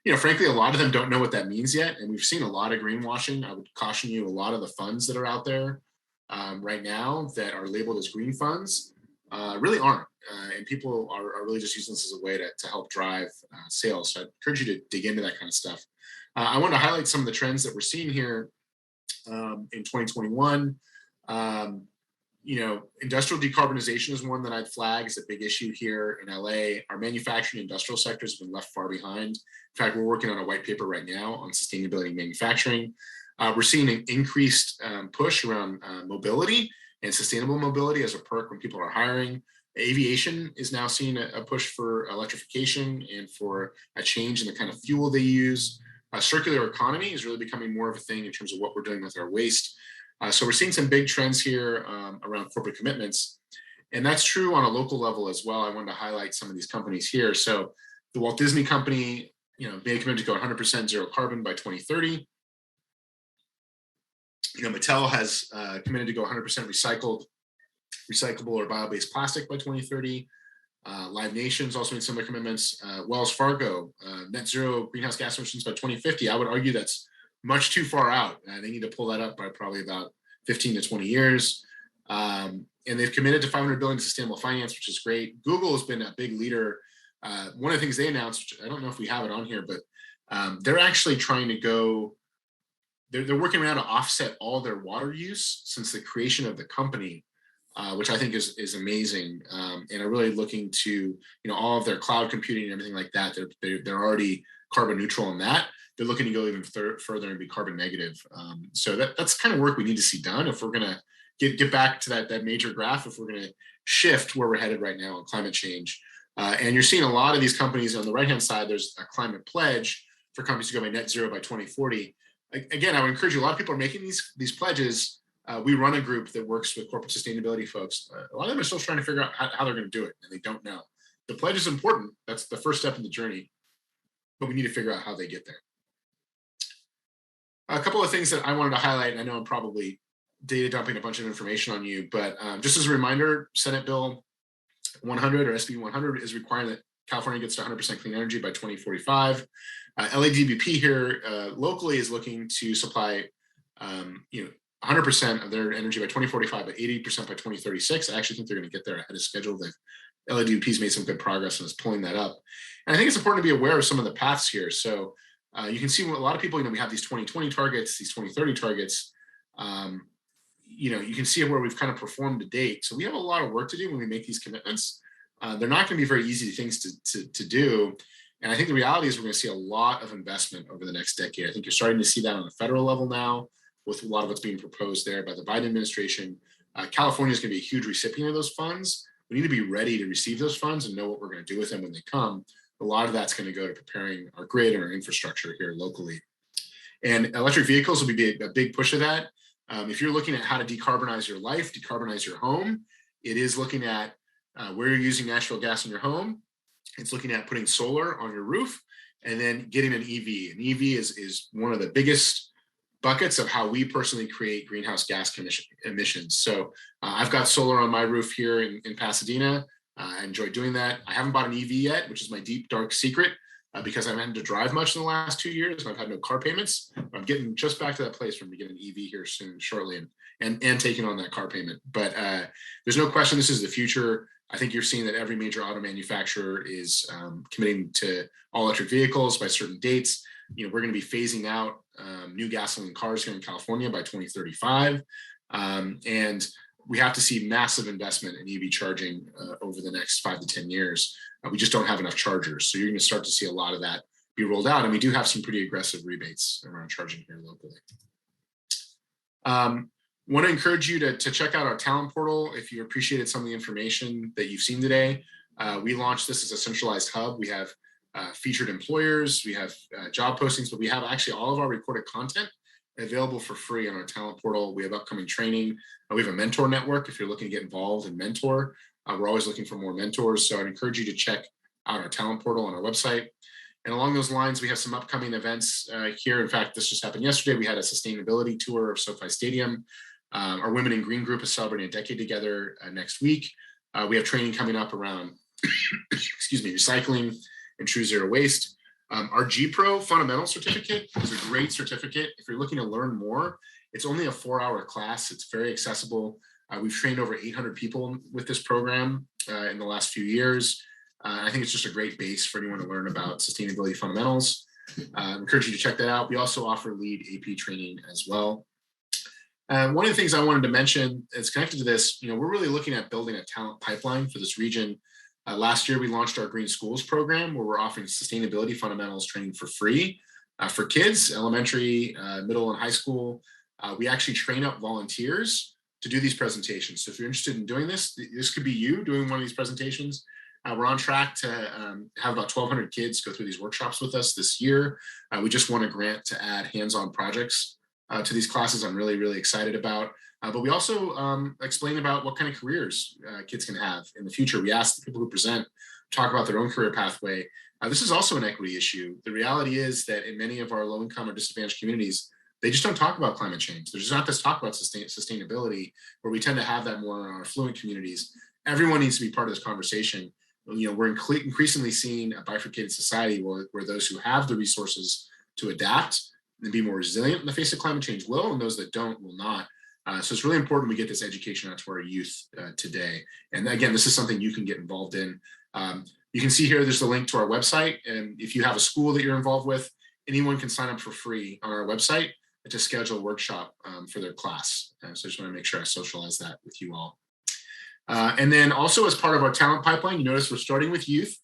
And, frankly, a lot of them don't know what that means yet. And we've seen a lot of greenwashing. I would caution you, a lot of the funds that are out there right now that are labeled as green funds really aren't. And people are really just using this as a way to help drive sales. So I encourage you to dig into that kind of stuff. I want to highlight some of the trends that we're seeing here in 2021. Industrial decarbonization is one that I'd flag as a big issue here in LA. Our manufacturing industrial sectors have been left far behind. In fact, we're working on a white paper right now on sustainability in manufacturing. We're seeing an increased push around mobility and sustainable mobility as a perk when people are hiring. Aviation is now seeing a push for electrification and for a change in the kind of fuel they use. Circular economy is really becoming more of a thing in terms of what we're doing with our waste. So we're seeing some big trends here around corporate commitments. And that's true on a local level as well. I wanted to highlight some of these companies here. So the Walt Disney Company, made a commitment to go 100% zero carbon by 2030. Mattel has committed to go 100% recyclable or bio-based plastic by 2030. Live Nation's also made similar commitments. Wells Fargo, net zero greenhouse gas emissions by 2050. I would argue that's much too far out. They need to pull that up by probably about 15 to 20 years. And they've committed to $500 billion to sustainable finance, which is great. Google has been a big leader. One of the things they announced, I don't know if we have it on here, but they're actually trying to go, they're working around to offset all their water use since the creation of the company, which I think is amazing. And are really looking to, all of their cloud computing and everything like that, they're already carbon neutral on that. They're looking to go even further and be carbon negative. So that's kind of work we need to see done if we're going to get back to that major graph, if we're going to shift where we're headed right now on climate change. And you're seeing a lot of these companies on the right-hand side, there's a climate pledge for companies to go by net zero by 2040. Again, I would encourage you, a lot of people are making these pledges. We run a group that works with corporate sustainability folks. A lot of them are still trying to figure out how they're going to do it, and they don't know. The pledge is important. That's the first step in the journey, but we need to figure out how they get there. A couple of things that I wanted to highlight, and I know I'm probably data dumping a bunch of information on you, but just as a reminder, Senate Bill 100 or SB 100 is requiring that California gets to 100% clean energy by 2045. LADBP here locally is looking to supply 100% of their energy by 2045, but 80% by 2036. I actually think they're going to get there ahead of schedule. LADBP's made some good progress and is pulling that up. And I think it's important to be aware of some of the paths here. So you can see a lot of people, we have these 2020 targets, these 2030 targets. You can see where we've kind of performed to date. So we have a lot of work to do when we make these commitments. They're not going to be very easy things to do. And I think the reality is we're going to see a lot of investment over the next decade. I think you're starting to see that on the federal level now with a lot of what's being proposed there by the Biden administration. California is going to be a huge recipient of those funds. We need to be ready to receive those funds and know what we're going to do with them when they come. A lot of that's going to go to preparing our grid and our infrastructure here locally. And electric vehicles will be a big push of that. If you're looking at how to decarbonize your life, decarbonize your home, it is looking at where you're using natural gas in your home. It's looking at putting solar on your roof and then getting an EV. An EV is one of the biggest buckets of how we personally create greenhouse gas emissions. So I've got solar on my roof here in Pasadena. I enjoy doing that. I haven't bought an EV yet, which is my deep, dark secret because I haven't had to drive much in the last 2 years and I've had no car payments. I'm getting just back to that place where I'm getting an EV here shortly and taking on that car payment. But there's no question this is the future. I think you're seeing that every major auto manufacturer is committing to all electric vehicles by certain dates. We're going to be phasing out new gasoline cars here in California by 2035. And we have to see massive investment in EV charging over the next 5 to 10 years. We just don't have enough chargers. So you're going to start to see a lot of that be rolled out. And we do have some pretty aggressive rebates around charging here locally. Want to encourage you to check out our talent portal if you appreciated some of the information that you've seen today. We launched this as a centralized hub. We have featured employers, we have job postings, but we have actually all of our recorded content available for free on our talent portal. We have upcoming training. We have a mentor network if you're looking to get involved and mentor. We're always looking for more mentors. So I'd encourage you to check out our talent portal on our website. And along those lines, we have some upcoming events here. In fact, this just happened yesterday. We had a sustainability tour of SoFi Stadium. Our Women in Green group is celebrating a decade together next week. We have training coming up around, recycling and true zero waste. Our G-Pro Fundamental Certificate is a great certificate. If you're looking to learn more, it's only a 4-hour class. It's very accessible. We've trained over 800 people with this program in the last few years. I think it's just a great base for anyone to learn about sustainability fundamentals. I encourage you to check that out. We also offer lead AP training as well. One of the things I wanted to mention is connected to this, we're really looking at building a talent pipeline for this region. Last year, we launched our Green Schools program, where we're offering sustainability fundamentals training for free for kids, elementary, middle, and high school. We actually train up volunteers to do these presentations. So if you're interested in doing this, this could be you doing one of these presentations. We're on track to have about 1,200 kids go through these workshops with us this year. We just won a grant to add hands-on projects to these classes. I'm really, really excited about. But we also explain about what kind of careers kids can have in the future. We ask the people who present, talk about their own career pathway. This is also an equity issue. The reality is that in many of our low-income or disadvantaged communities, they just don't talk about climate change. There's just not this talk about sustainability, where we tend to have that more in our affluent communities. Everyone needs to be part of this conversation. We're increasingly seeing a bifurcated society where those who have the resources to adapt and be more resilient in the face of climate change will, and those that don't will not. So it's really important we get this education out to our youth today. And again, this is something you can get involved in. You can see here, there's a link to our website. And if you have a school that you're involved with, anyone can sign up for free on our website to schedule a workshop for their class. So I just want to make sure I socialize that with you all. And then also as part of our talent pipeline, you notice we're starting with youth.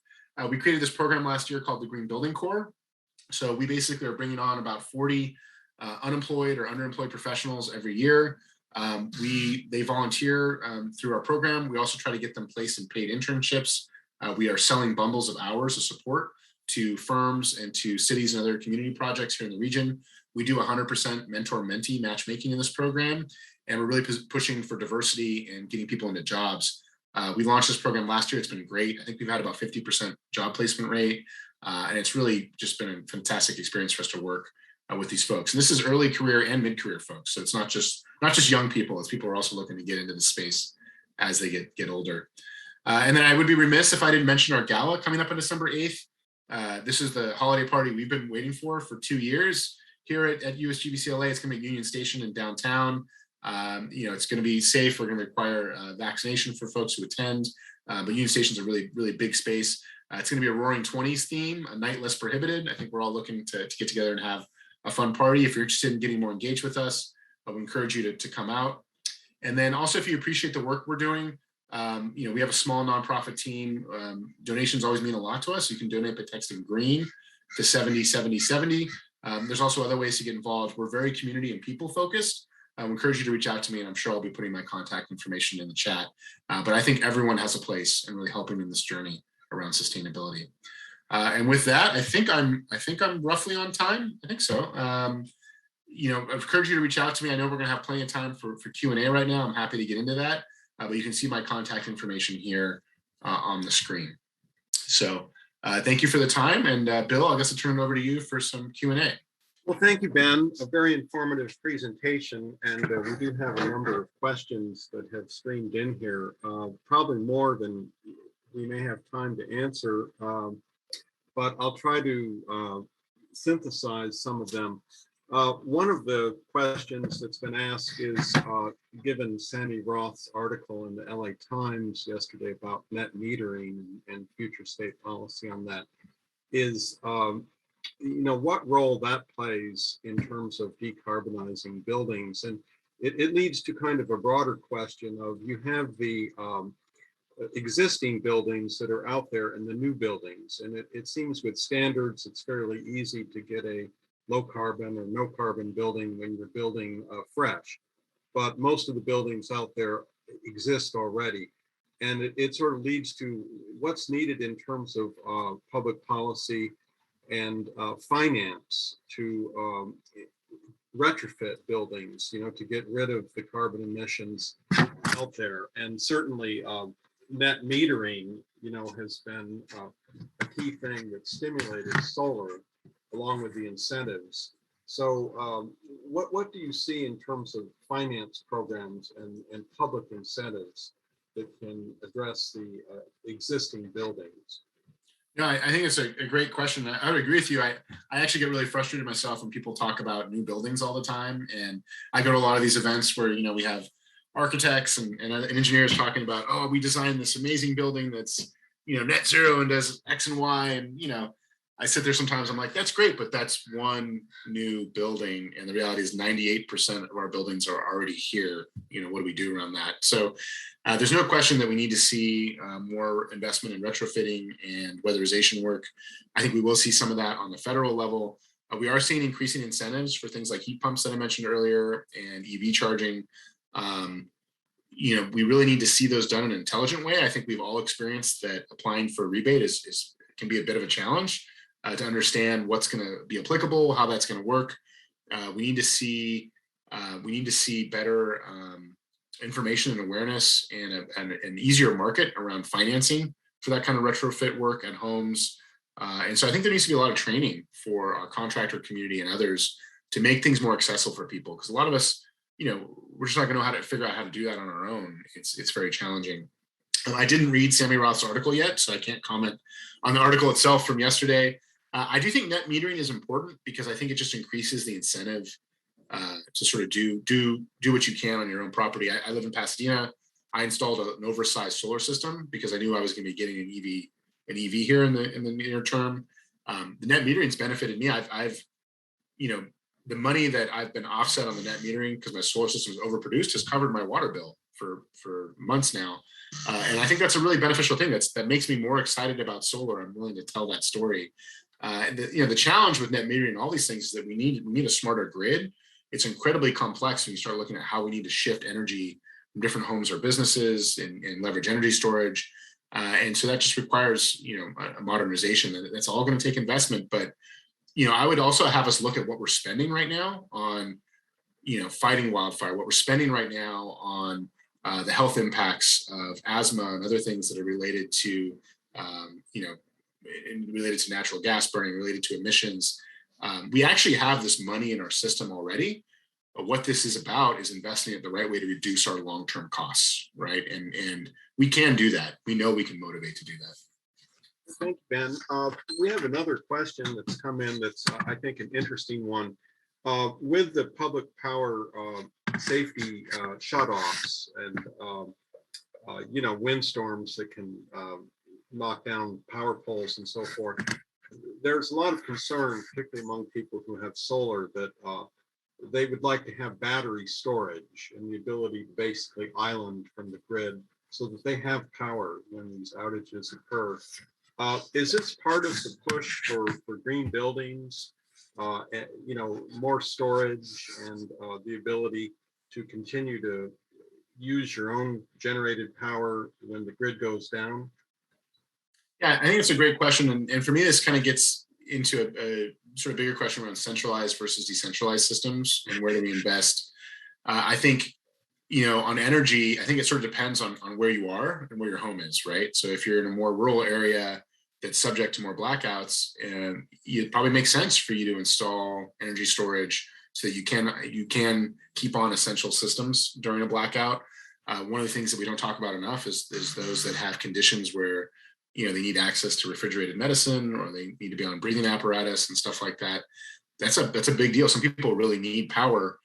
We created this program last year called the Green Building Corps. So we basically are bringing on about 40 unemployed or underemployed professionals every year. They volunteer through our program. We also try to get them placed in paid internships. We are selling bundles of hours of support to firms and to cities and other community projects here in the region. We do 100% mentor-mentee matchmaking in this program, and we're really pushing for diversity and getting people into jobs. We launched this program last year. It's been great. I think we've had about 50% job placement rate, and it's really just been a fantastic experience for us to work with these folks. And this is early career and mid-career folks. So it's not just young people. It's people who are also looking to get into the space as they get older. And then I would be remiss if I didn't mention our gala coming up on December 8th. This is the holiday party we've been waiting for 2 years here at USGBCLA. It's going to be Union Station in downtown. It's going to be safe. We're going to require vaccination for folks who attend. But Union Station is a really, really big space. It's going to be a Roaring 20s theme, a night less prohibited. I think we're all looking to get together and have a fun party. If you're interested in getting more engaged with us, I would encourage you to come out. And then also, if you appreciate the work we're doing, we have a small nonprofit team. Donations always mean a lot to us. You can donate by texting GREEN to 707070. There's also other ways to get involved. We're very community and people focused. I would encourage you to reach out to me, and I'm sure I'll be putting my contact information in the chat. But I think everyone has a place in really helping in this journey around sustainability. And with that, I think I'm roughly on time. I think so. I encourage you to reach out to me. I know we're going to have plenty of time for Q&A right now. I'm happy to get into that. But you can see my contact information here on the screen. So thank you for the time. And Bill, I guess I'll turn it over to you for some Q&A. Well, thank you, Ben. A very informative presentation. And we do have a number of questions that have streamed in here, probably more than we may have time to answer. But I'll try to synthesize some of them. One of the questions that's been asked is, given Sammy Roth's article in the LA Times yesterday about net metering and future state policy on that, is what role that plays in terms of decarbonizing buildings. And it leads to kind of a broader question of, you have the existing buildings that are out there and the new buildings. And it seems with standards, it's fairly easy to get a low carbon or no carbon building when you're building fresh. But most of the buildings out there exist already. And it sort of leads to what's needed in terms of public policy and finance to retrofit buildings, to get rid of the carbon emissions out there. And certainly net metering, has been a key thing that stimulated solar along with the incentives. So what do you see in terms of finance programs and public incentives that can address the existing buildings? I think it's a great question. I would agree with you. I actually get really frustrated myself when people talk about new buildings all the time. And I go to a lot of these events where, we have architects and engineers talking about, we designed this amazing building that's, net zero and does X and Y. And, I sit there sometimes, I'm like, that's great, but that's one new building. And the reality is 98% of our buildings are already here. You know, what do we do around that? So there's no question that we need to see more investment in retrofitting and weatherization work. I think we will see some of that on the federal level. We are seeing increasing incentives for things like heat pumps that I mentioned earlier and EV charging. You know, we really need to see those done in an intelligent way. I think we've all experienced that applying for a rebate can be a bit of a challenge. To understand what's going to be applicable, how that's going to work. We need to see better information and awareness and an easier market around financing for that kind of retrofit work at homes. And so I think there needs to be a lot of training for our contractor community and others to make things more accessible for people. Because a lot of us, you know, we're just not going to know how to figure out how to do that on our own. It's very challenging. I didn't read Sammy Roth's article yet, so I can't comment on the article itself from yesterday. I do think net metering is important because I think it just increases the incentive to sort of do what you can on your own property. I live in Pasadena. I installed an oversized solar system because I knew I was going to be getting an EV here in the near term. The net metering's benefited me. I've you know, the money that I've been offset on the net metering because my solar system is overproduced has covered my water bill for months now. And I think that's a really beneficial thing. That makes me more excited about solar. I'm willing to tell that story. And the challenge with net metering and all these things is that we need a smarter grid. It's incredibly complex when you start looking at how we need to shift energy from different homes or businesses and leverage energy storage. And so that just requires, a modernization. That's all going to take investment. But, I would also have us look at what we're spending right now on, fighting wildfire, what we're spending right now on the health impacts of asthma and other things that are related to, related to natural gas burning, related to emissions. We actually have this money in our system already. But what this is about is investing it the right way to reduce our long-term costs, right? And we can do that. We know we can motivate to do that. Thank you, Ben. We have another question that's come in that's, I think, an interesting one. With the public power safety shutoffs and, windstorms that can knock down power poles and so forth, there's a lot of concern, particularly among people who have solar, that they would like to have battery storage and the ability to basically island from the grid so that they have power when these outages occur. Is this part of the push for green buildings, more storage and the ability to continue to use your own generated power when the grid goes down? Yeah, I think it's a great question. And for me, this kind of gets into a sort of bigger question around centralized versus decentralized systems and where do we invest. I think, on energy, I think it sort of depends on where you are and where your home is, right? So if you're in a more rural area that's subject to more blackouts, it probably makes sense for you to install energy storage so that you can keep on essential systems during a blackout. One of the things that we don't talk about enough is those that have conditions where they need access to refrigerated medicine or they need to be on breathing apparatus and stuff like that. That's a big deal. Some people really need power.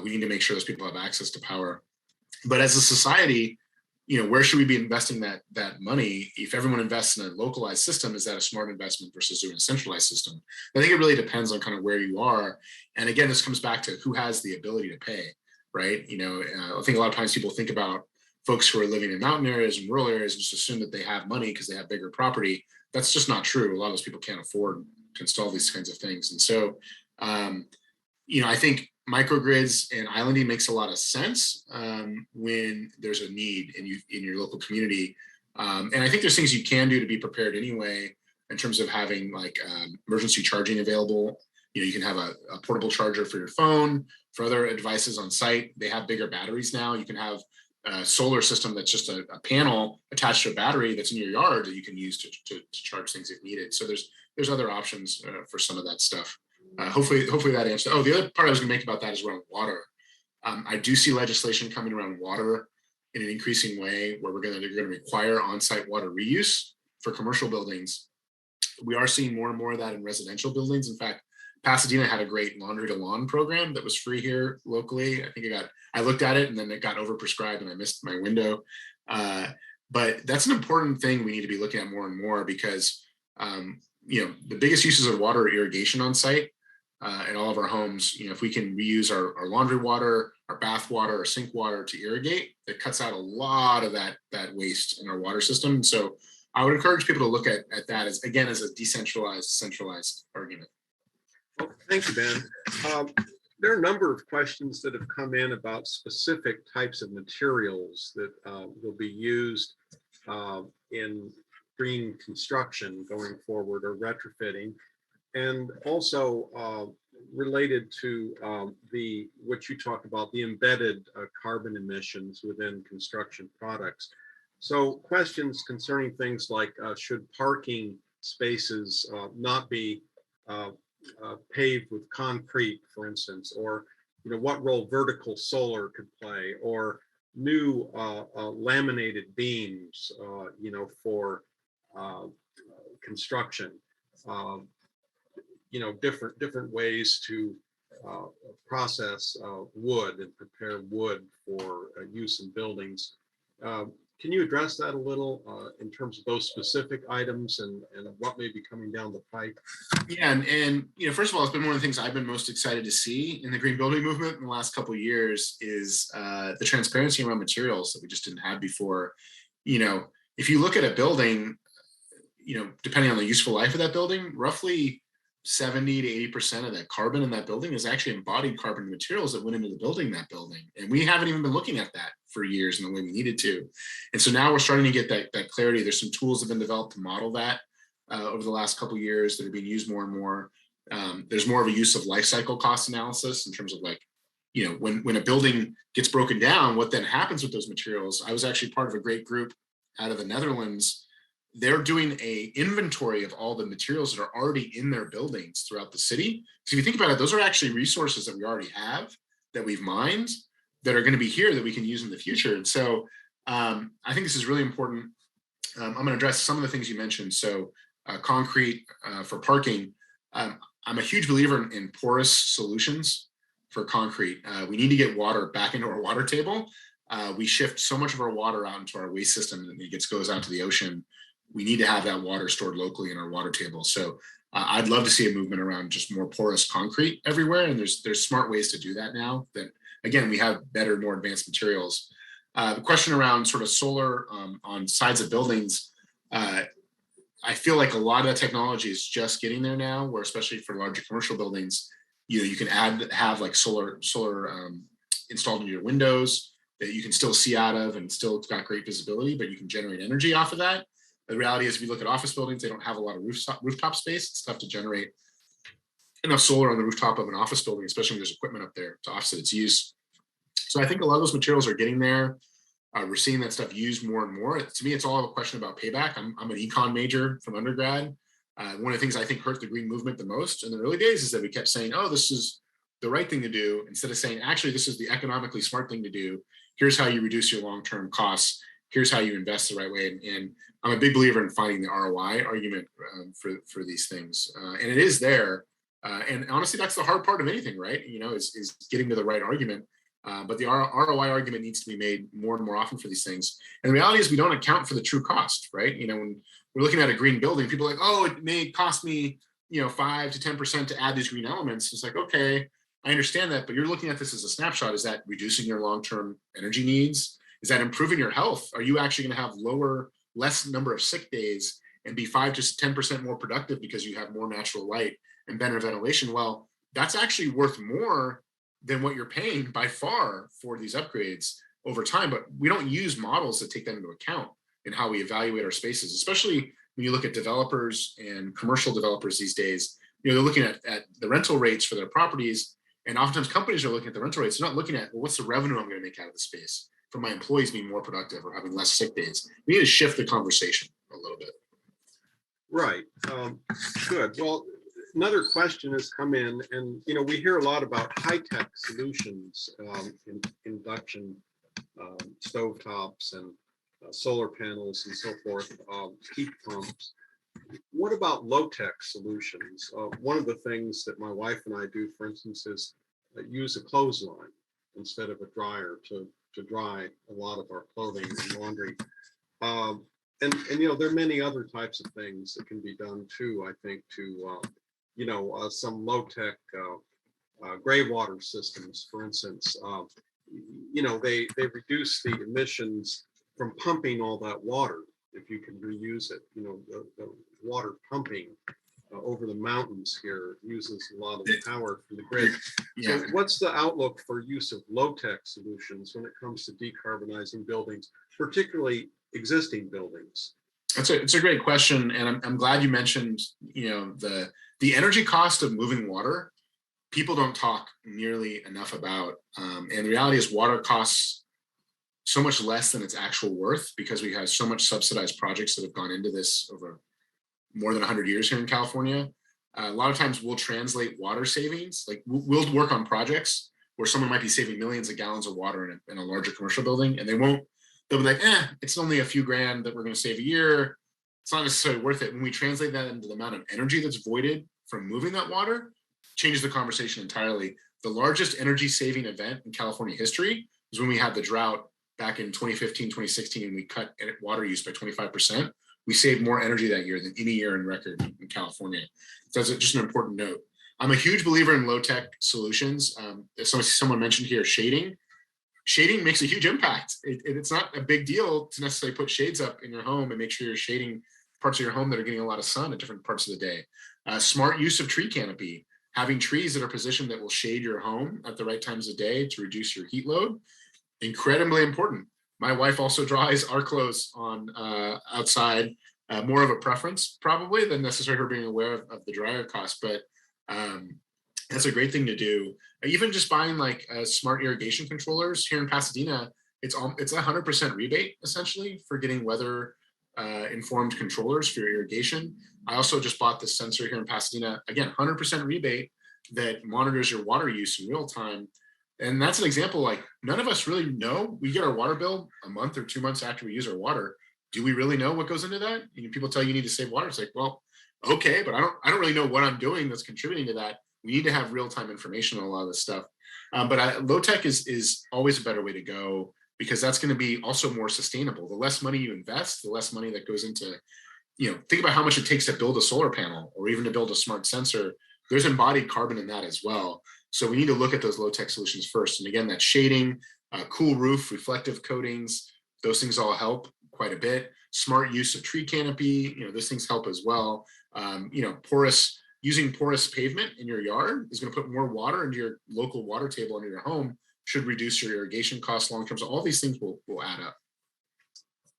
We need to make sure those people have access to power. But as a society, where should we be investing that money? If everyone invests in a localized system, is that a smart investment versus doing a centralized system? I think it really depends on kind of where you are. And again, this comes back to who has the ability to pay, right? I think a lot of times people think about folks who are living in mountain areas and rural areas and just assume that they have money because they have bigger property. That's just not true. A lot of those people can't afford to install these kinds of things. And so, I think microgrids and islanding makes a lot of sense when there's a need in your local community. And I think there's things you can do to be prepared anyway, in terms of having like emergency charging available. You can have a portable charger for your phone, for other devices on site. They have bigger batteries now. You can have a solar system that's just a panel attached to a battery that's in your yard that you can use to charge things if needed. So there's other options for some of that stuff. Hopefully that answers. Oh, the other part I was going to make about that is around water. I do see legislation coming around water in an increasing way where they're going to require on-site water reuse for commercial buildings. We are seeing more and more of that in residential buildings. In fact, Pasadena had a great laundry to lawn program that was free here locally. I think I looked at it and then it got overprescribed and I missed my window. But that's an important thing we need to be looking at more and more because, the biggest uses of water are irrigation on site. In all of our homes, if we can reuse our laundry water, our bath water, our sink water to irrigate, it cuts out a lot of that waste in our water system. And so I would encourage people to look at that as, again, as a decentralized, centralized argument. Well, thank you, Ben. There are a number of questions that have come in about specific types of materials that will be used in green construction going forward or retrofitting. And also related to what you talked about, the embedded carbon emissions within construction products. So questions concerning things like should parking spaces not be paved with concrete, for instance, or what role vertical solar could play, or new laminated beams, for construction. Different ways to process wood and prepare wood for use in buildings. Can you address that a little in terms of those specific items and what may be coming down the pipe? Yeah, and first of all, it's been one of the things I've been most excited to see in the green building movement in the last couple of years is the transparency around materials that we just didn't have before. If you look at a building, depending on the useful life of that building, roughly 70 to 80% of that carbon in that building is actually embodied carbon materials that went into the building that building. And we haven't even been looking at that for years in the way we needed to. And so now we're starting to get that clarity. There's some tools that have been developed to model that over the last couple of years that are being used more and more. There's more of a use of life cycle cost analysis in terms of when a building gets broken down, what then happens with those materials. I was actually part of a great group out of the Netherlands. They're doing a inventory of all the materials that are already in their buildings throughout the city. So if you think about it, those are actually resources that we already have, that we've mined, that are going to be here that we can use in the future. And so I think this is really important. I'm going to address some of the things you mentioned. So concrete for parking. I'm a huge believer in porous solutions for concrete. We need to get water back into our water table. We shift so much of our water out into our waste system and it goes out to the ocean. We need to have that water stored locally in our water table. So I'd love to see a movement around just more porous concrete everywhere. And there's smart ways to do that now that, again, we have better, more advanced materials. The question around sort of solar on sides of buildings, I feel like a lot of that technology is just getting there now, where especially for larger commercial buildings, you can have like solar installed into your windows that you can still see out of and still got great visibility, but you can generate energy off of that. The reality is, if you look at office buildings, they don't have a lot of rooftop space. It's tough to generate enough solar on the rooftop of an office building, especially when there's equipment up there to offset its use. So I think a lot of those materials are getting there. We're seeing that stuff used more and more. To me, it's all a question about payback. I'm an econ major from undergrad. One of the things I think hurt the green movement the most in the early days is that we kept saying, oh, this is the right thing to do, instead of saying, actually, this is the economically smart thing to do. Here's how you reduce your long-term costs. Here's how you invest the right way. And I'm a big believer in finding the ROI argument for these things. And it is there. And honestly, that's the hard part of anything, right? Is getting to the right argument. But the ROI argument needs to be made more and more often for these things. And the reality is we don't account for the true cost, right? When we're looking at a green building, people are like, oh, it may cost me, 5 to 10% to add these green elements. It's like, okay, I understand that, but you're looking at this as a snapshot. Is that reducing your long-term energy needs? Is that improving your health? Are you actually going to have less number of sick days and be 5 to 10% more productive because you have more natural light and better ventilation? Well, that's actually worth more than what you're paying by far for these upgrades over time. But we don't use models that take that into account in how we evaluate our spaces, especially when you look at developers and commercial developers these days. They're looking at the rental rates for their properties. And oftentimes companies are looking at the rental rates. They're not looking at, well, what's the revenue I'm going to make out of the space for my employees being more productive or having less sick days. We need to shift the conversation a little bit. Right. Good. Well, another question has come in, and we hear a lot about high-tech solutions, induction, stovetops, and solar panels, and so forth, heat pumps. What about low-tech solutions? One of the things that my wife and I do, for instance, is use a clothesline instead of a dryer to dry a lot of our clothing and laundry. and you know, there are many other types of things that can be done too, I think, to some low-tech gray water systems, for instance. You know, they reduce the emissions from pumping all that water if you can reuse it. You know, the water pumping over the mountains here uses a lot of the power from the grid. Yeah. So what's the outlook for use of low-tech solutions when it comes to decarbonizing buildings, particularly existing buildings? It's a great question, and I'm glad you mentioned, you know, the energy cost of moving water. People don't talk nearly enough about, and the reality is water costs so much less than its actual worth because we have so much subsidized projects that have gone into this over more than 100 years here in California. A lot of times we'll translate water savings, like we'll work on projects where someone might be saving millions of gallons of water in a larger commercial building, and they'll be like, it's only a few grand that we're going to save a year. It's not necessarily worth it. When we translate that into the amount of energy that's voided from moving that water, changes the conversation entirely. The largest energy saving event in California history was when we had the drought back in 2015, 2016, and we cut water use by 25%. We saved more energy that year than any year in record in California. So that's just an important note. I'm a huge believer in low-tech solutions. Someone mentioned here shading. Shading makes a huge impact. It's not a big deal to necessarily put shades up in your home and make sure you're shading parts of your home that are getting a lot of sun at different parts of the day. Smart use of tree canopy, having trees that are positioned that will shade your home at the right times of day to reduce your heat load, incredibly important. My wife also dries our clothes on outside, more of a preference probably than necessarily her being aware of the dryer cost, but that's a great thing to do. Even just buying like smart irrigation controllers here in Pasadena, it's 100% rebate essentially for getting weather informed controllers for your irrigation. I also just bought this sensor here in Pasadena, again, 100% rebate that monitors your water use in real time. And that's an example, like none of us really know. We get our water bill a month or 2 months after we use our water. Do we really know what goes into that? People tell you need to save water. It's like, well, okay, but I don't really know what I'm doing that's contributing to that. We need to have real-time information on a lot of this stuff. But low-tech is always a better way to go because that's going to be also more sustainable. The less money you invest, the less money that goes into, think about how much it takes to build a solar panel or even to build a smart sensor. There's embodied carbon in that as well. So we need to look at those low-tech solutions first. And again, that shading, cool roof, reflective coatings, those things all help quite a bit. Smart use of tree canopy, those things help as well. Using porous pavement in your yard is going to put more water into your local water table under your home, should reduce your irrigation costs long term. So all these things will add up.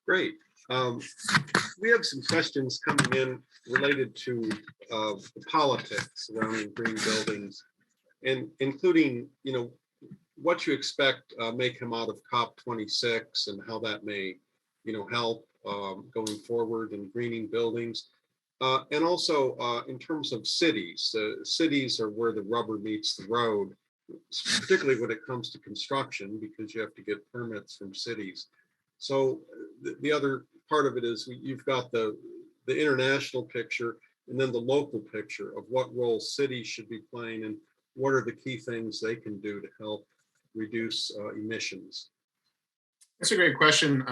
Great. We have some questions coming in related to the politics surrounding green buildings, and including, what you expect may come out of COP26 and how that may, help going forward in greening buildings. And also in terms of cities, cities are where the rubber meets the road, particularly when it comes to construction, because you have to get permits from cities. So the other part of it is you've got the international picture and then the local picture of what role cities should be playing and what are the key things they can do to help reduce emissions. That's a great question.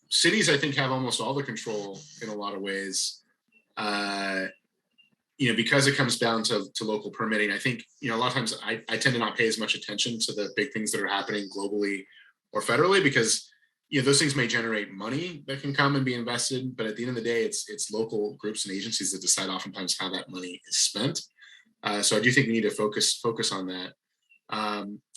Cities, I think, have almost all the control in a lot of ways. Because it comes down to local permitting. I think, a lot of times I tend to not pay as much attention to the big things that are happening globally or federally because, those things may generate money that can come and be invested. But at the end of the day, it's local groups and agencies that decide oftentimes how that money is spent. So I do think we need to focus on that.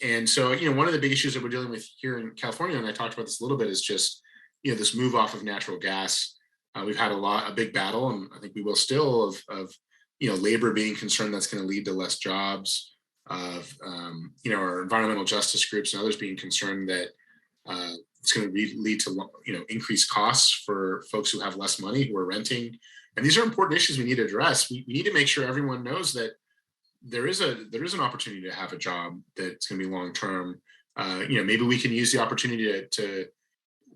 And so, one of the big issues that we're dealing with here in California, and I talked about this a little bit, is just, this move off of natural gas. We've had a big battle, and I think we will still, of labor being concerned that's going to lead to less jobs, of our environmental justice groups and others being concerned that it's going to lead to increased costs for folks who have less money, who are renting. And these are important issues we need to address. We need to make sure everyone knows that there is an opportunity to have a job that's going to be long term. Maybe we can use the opportunity to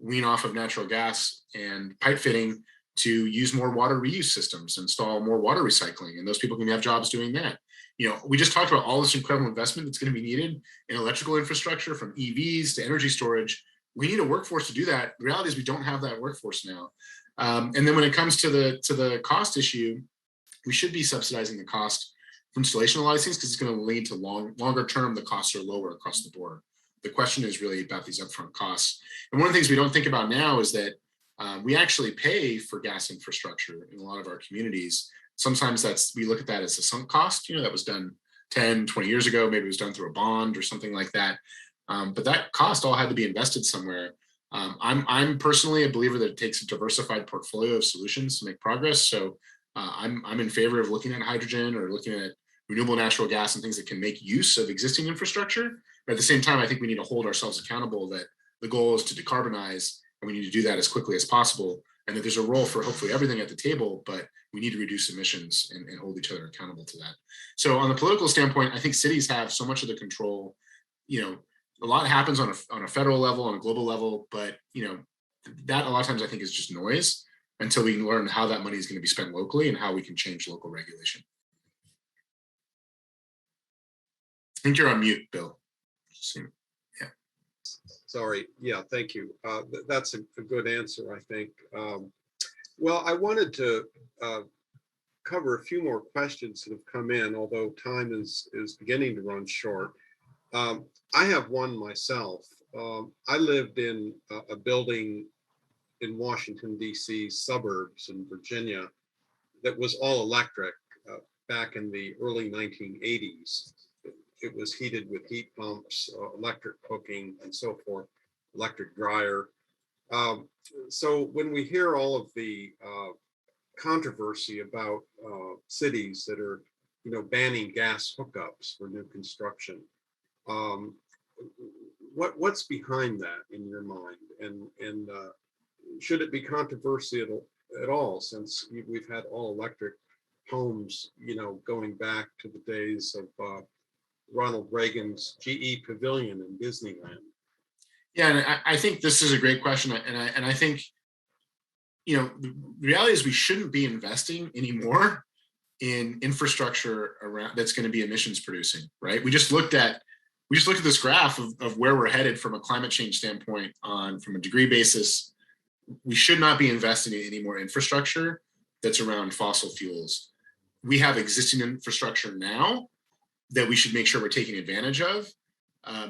wean off of natural gas and pipe fitting to use more water reuse systems, install more water recycling, and those people can have jobs doing that. We just talked about all this incredible investment that's going to be needed in electrical infrastructure, from EVs to energy storage. we need a workforce to do that. The reality is we don't have that workforce now. And then when it comes to the cost issue, we should be subsidizing the cost for installation of a lot of things because it's going to lead to longer term, the costs are lower across the board. The question is really about these upfront costs. And one of the things we don't think about now is that we actually pay for gas infrastructure in a lot of our communities. Sometimes we look at that as a sunk cost, that was done 10, 20 years ago, maybe it was done through a bond or something like that. But that cost all had to be invested somewhere. I'm personally a believer that it takes a diversified portfolio of solutions to make progress. So I'm in favor of looking at hydrogen or looking at renewable natural gas and things that can make use of existing infrastructure. But at the same time, I think we need to hold ourselves accountable that the goal is to decarbonize, and we need to do that as quickly as possible. And that there's a role for hopefully everything at the table, but we need to reduce emissions and hold each other accountable to that. So on the political standpoint, I think cities have so much of the control. A lot happens on a federal level, on a global level, but that a lot of times I think is just noise until we learn how that money is going to be spent locally and how we can change local regulation. I think you're on mute, Bill. Yeah. Sorry. Yeah, thank you. That's a good answer, I think. Well, I wanted to cover a few more questions that have come in, although time is beginning to run short. I have one myself. I lived in a building in Washington, D.C. suburbs in Virginia that was all electric back in the early 1980s. It was heated with heat pumps, electric cooking, and so forth, electric dryer. So when we hear all of the controversy about cities that are, banning gas hookups for new construction, what's behind that in your mind? And should it be controversial at all, since we've had all electric homes, going back to the days of Ronald Reagan's GE Pavilion in Disneyland? Yeah, and I think this is a great question, and I think the reality is we shouldn't be investing anymore in infrastructure around that's going to be emissions producing, right? We just looked at this graph of where we're headed from a climate change standpoint from a degree basis. We should not be investing in any more infrastructure that's around fossil fuels. We have existing infrastructure now that we should make sure we're taking advantage of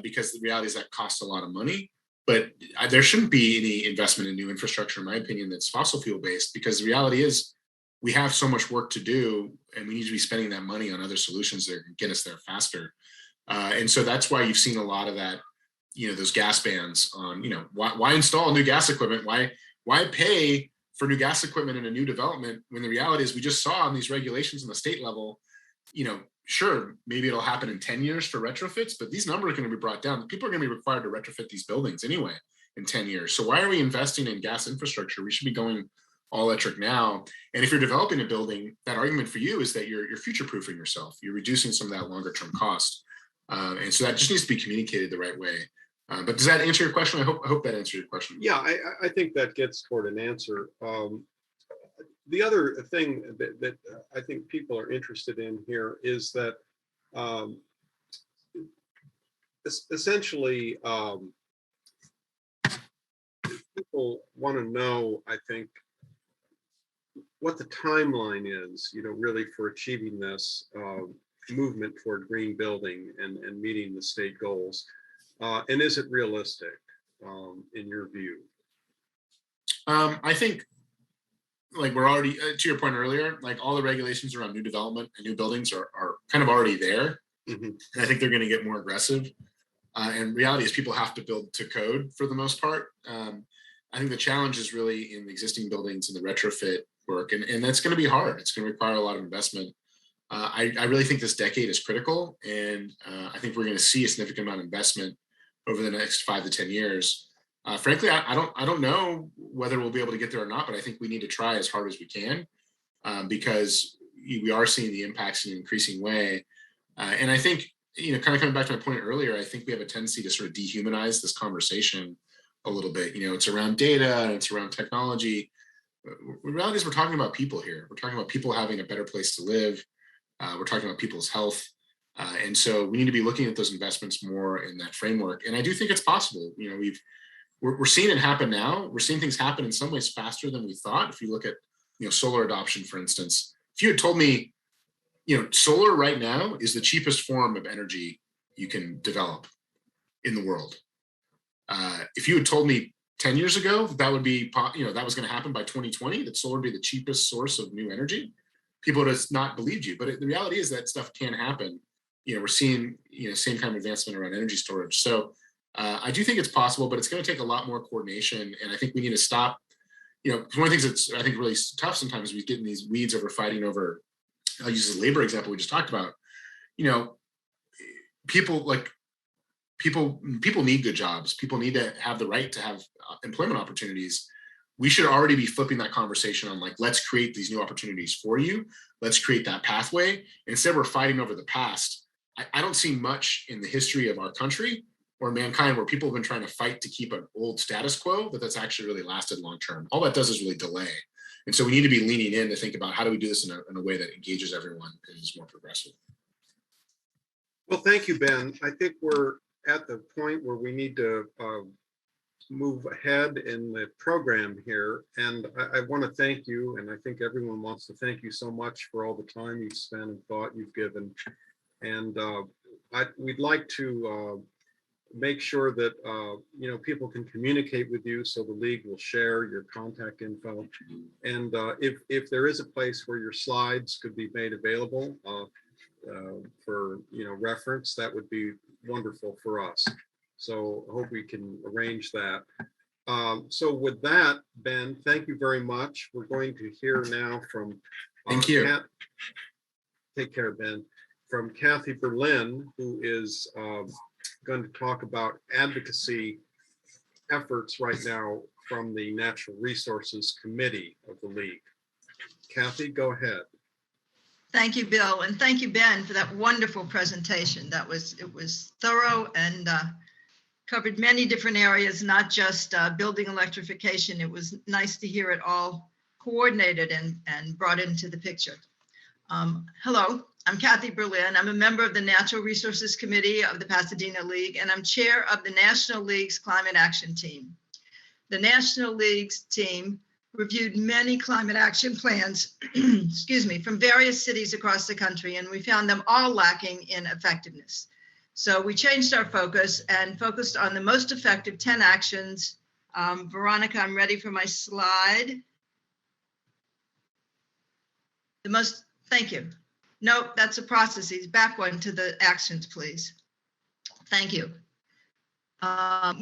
because the reality is that costs a lot of money. But there shouldn't be any investment in new infrastructure, in my opinion, that's fossil fuel based, because the reality is we have so much work to do and we need to be spending that money on other solutions that can get us there faster. And so that's why you've seen a lot of that, those gas bans on, why install new gas equipment? Why pay for new gas equipment in a new development when the reality is we just saw on these regulations on the state level, sure, maybe it'll happen in 10 years for retrofits, but these numbers are going to be brought down. People are going to be required to retrofit these buildings anyway in 10 years. So why are we investing in gas infrastructure? We should be going all electric now. And if you're developing a building, that argument for you is that you're future-proofing yourself. You're reducing some of that longer-term cost. And so that just needs to be communicated the right way. But does that answer your question? I hope that answered your question. Yeah, I think that gets toward an answer. The other thing that I think people are interested in here is that essentially people want to know, I think, what the timeline is, really for achieving this movement toward green building and meeting the state goals. And is it realistic in your view? I think, like we're already, to your point earlier, like all the regulations around new development and new buildings are kind of already there. Mm-hmm. And I think they're going to get more aggressive. And reality is people have to build to code for the most part. I think the challenge is really in the existing buildings and the retrofit work. And that's going to be hard. It's going to require a lot of investment. I really think this decade is critical. And I think we're going to see a significant amount of investment over the next 5 to 10 years. Frankly, I don't know whether we'll be able to get there or not, but I think we need to try as hard as we can because we are seeing the impacts in an increasing way. And I think, kind of coming back to my point earlier, I think we have a tendency to sort of dehumanize this conversation a little bit. It's around data and it's around technology. The reality is we're talking about people here. We're talking about people having a better place to live. We're talking about people's health. And so we need to be looking at those investments more in that framework. And I do think it's possible. we're seeing it happen now. We're seeing things happen in some ways faster than we thought. If you look at, solar adoption, for instance, if you had told me, solar right now is the cheapest form of energy you can develop in the world. If you had told me 10 years ago that would be, that was going to happen by 2020, that solar would be the cheapest source of new energy, people would have not believed you. But the reality is that stuff can happen. We're seeing, same kind of advancement around energy storage. So I do think it's possible, but it's going to take a lot more coordination. And I think we need to stop. One of the things that's, I think, really tough sometimes is we get in these weeds over fighting over, I'll use the labor example we just talked about. People need good jobs. People need to have the right to have employment opportunities. We should already be flipping that conversation on, like, let's create these new opportunities for you. Let's create that pathway. Instead, we're fighting over the past. I don't see much in the history of our country or mankind where people have been trying to fight to keep an old status quo that's actually really lasted long term. All that does is really delay. And so we need to be leaning in to think about how do we do this in a way that engages everyone and is more progressive. Well, thank you, Ben. I think we're at the point where we need to move ahead in the program here. And I want to thank you, and I think everyone wants to thank you so much for all the time you've spent and thought you've given. And we'd like to make sure that people can communicate with you, so the league will share your contact info. And if there is a place where your slides could be made available for reference, that would be wonderful for us. So I hope we can arrange that. So with that, Ben, thank you very much. We're going to hear now from thank you. Take care, Ben. From Kathy Berlin, who is going to talk about advocacy efforts right now from the Natural Resources Committee of the League. Kathy, go ahead. Thank you, Bill, and thank you, Ben, for that wonderful presentation. It was thorough and covered many different areas, not just building electrification. It was nice to hear it all coordinated and brought into the picture. Hello, I'm Kathy Berlin. I'm a member of the Natural Resources Committee of the Pasadena League, and I'm chair of the National League's Climate Action Team. The National League's team reviewed many climate action plans, excuse me, from various cities across the country, and we found them all lacking in effectiveness. So we changed our focus and focused on the most effective 10 actions. Veronica, I'm ready for my slide. Thank you. Nope, that's a processes. Back one to the actions, please. Thank you.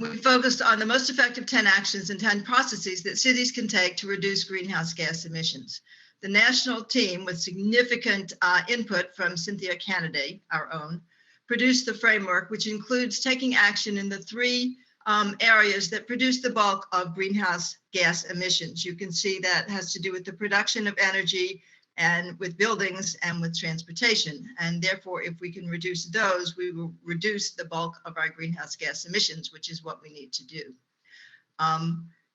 We focused on the most effective 10 actions and 10 processes that cities can take to reduce greenhouse gas emissions. The national team, with significant input from Cynthia Kennedy, our own, produced the framework, which includes taking action in the three areas that produce the bulk of greenhouse gas emissions. You can see that has to do with the production of energy and with buildings and with transportation. And therefore, if we can reduce those, we will reduce the bulk of our greenhouse gas emissions, which is what we need to do.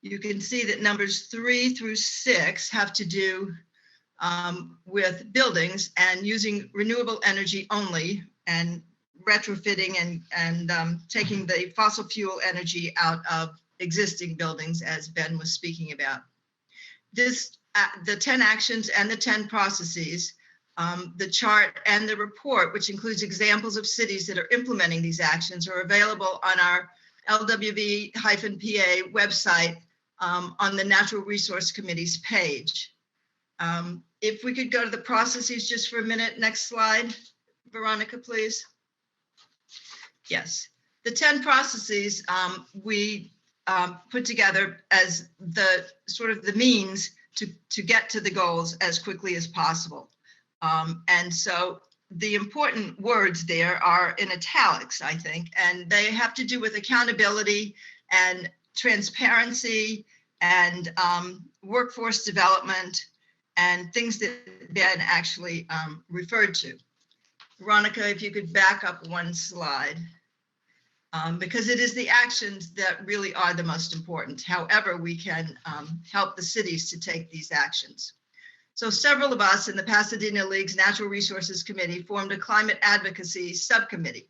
You can see that numbers 3 through 6 have to do with buildings and using renewable energy only and retrofitting and taking the fossil fuel energy out of existing buildings, as Ben was speaking about. The 10 actions and the 10 processes, the chart and the report, which includes examples of cities that are implementing these actions, are available on our LWV-PA website on the Natural Resource Committee's page. If we could go to the processes just for a minute, next slide, Veronica, please. Yes, the 10 processes we put together as the sort of the means to get to the goals as quickly as possible. And so the important words there are in italics, I think, and they have to do with accountability and transparency and workforce development and things that Ben actually referred to. Veronica, if you could back up one slide. Because it is the actions that really are the most important. However, we can help the cities to take these actions. So several of us in the Pasadena League's Natural Resources Committee formed a climate advocacy subcommittee.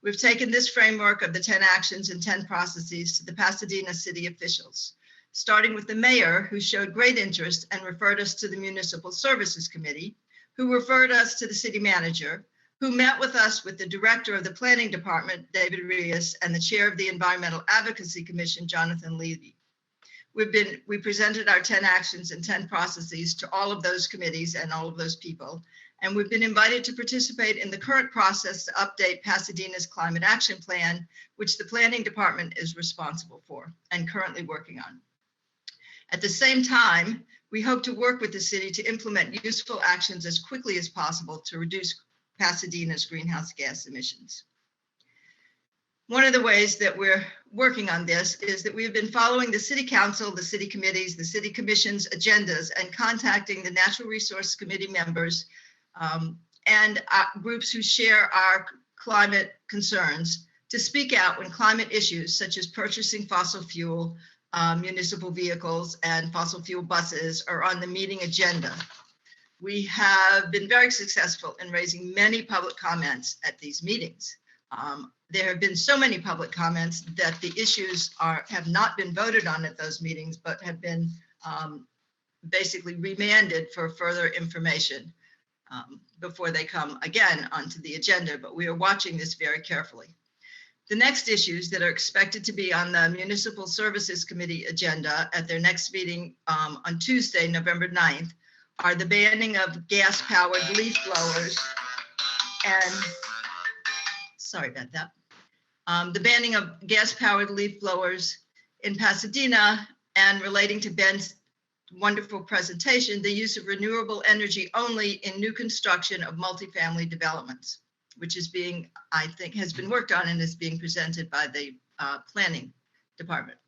We've taken this framework of the 10 actions and 10 processes to the Pasadena city officials, starting with the mayor, who showed great interest and referred us to the Municipal Services Committee, who referred us to the city manager, who met with us with the director of the planning department, David Rios, and the chair of the Environmental Advocacy Commission, Jonathan Levy. We presented our 10 actions and 10 processes to all of those committees and all of those people. And we've been invited to participate in the current process to update Pasadena's climate action plan, which the planning department is responsible for and currently working on. At the same time, we hope to work with the city to implement useful actions as quickly as possible to reduce Pasadena's greenhouse gas emissions. One of the ways that we're working on this is that we've been following the city council, the city committees, the city commission's agendas, and contacting the Natural Resource Committee members and groups who share our climate concerns to speak out when climate issues such as purchasing fossil fuel, municipal vehicles, and fossil fuel buses are on the meeting agenda. We have been very successful in raising many public comments at these meetings. There have been so many public comments that the issues have not been voted on at those meetings, but have been basically remanded for further information before they come again onto the agenda, but we are watching this very carefully. The next issues that are expected to be on the Municipal Services Committee agenda at their next meeting on Tuesday, November 9th, are the banning of gas-powered leaf blowers and, sorry about that, the banning of gas-powered leaf blowers in Pasadena, and relating to Ben's wonderful presentation, the use of renewable energy only in new construction of multifamily developments, which is being, I think, has been worked on and is being presented by the planning department.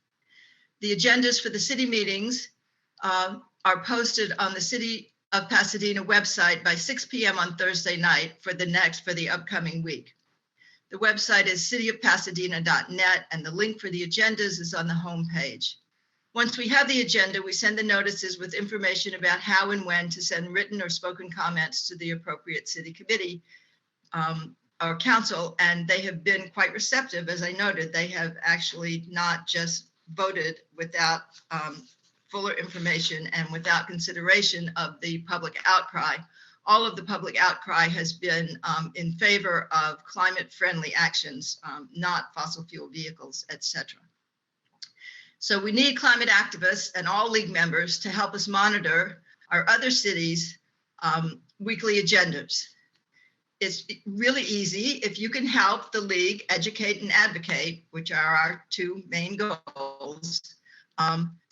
The agendas for the city meetings are posted on the City of Pasadena website by 6 p.m. on Thursday night for the upcoming week. The website is cityofpasadena.net, and the link for the agendas is on the home page. Once we have the agenda, we send the notices with information about how and when to send written or spoken comments to the appropriate city committee or council, and they have been quite receptive. As I noted, they have actually not just voted without fuller information and without consideration of the public outcry. All of the public outcry has been in favor of climate-friendly actions, not fossil fuel vehicles, etc. So we need climate activists and all league members to help us monitor our other cities' weekly agendas. It's really easy. If you can help the league educate and advocate, which are our two main goals,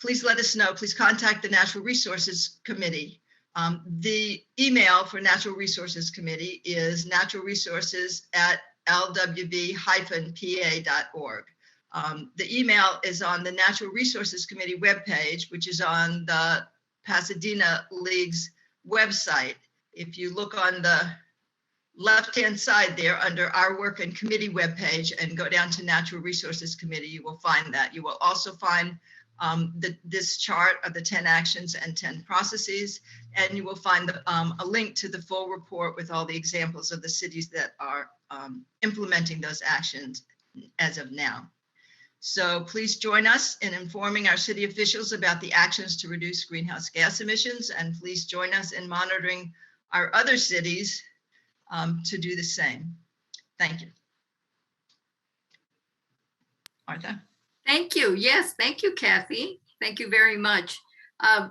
please let us know. Please contact the Natural Resources Committee. The email for Natural Resources Committee is naturalresources@lwv-pa.org. The email is on the Natural Resources Committee webpage, which is on the Pasadena League's website. If you look on the left-hand side there under our work and committee webpage and go down to Natural Resources Committee, you will find that. You will also find this chart of the 10 actions and 10 processes, and you will find a link to the full report with all the examples of the cities that are implementing those actions as of now. So please join us in informing our city officials about the actions to reduce greenhouse gas emissions, and please join us in monitoring our other cities to do the same. Thank you. Martha? Thank you. Yes, thank you, Kathy. Thank you very much.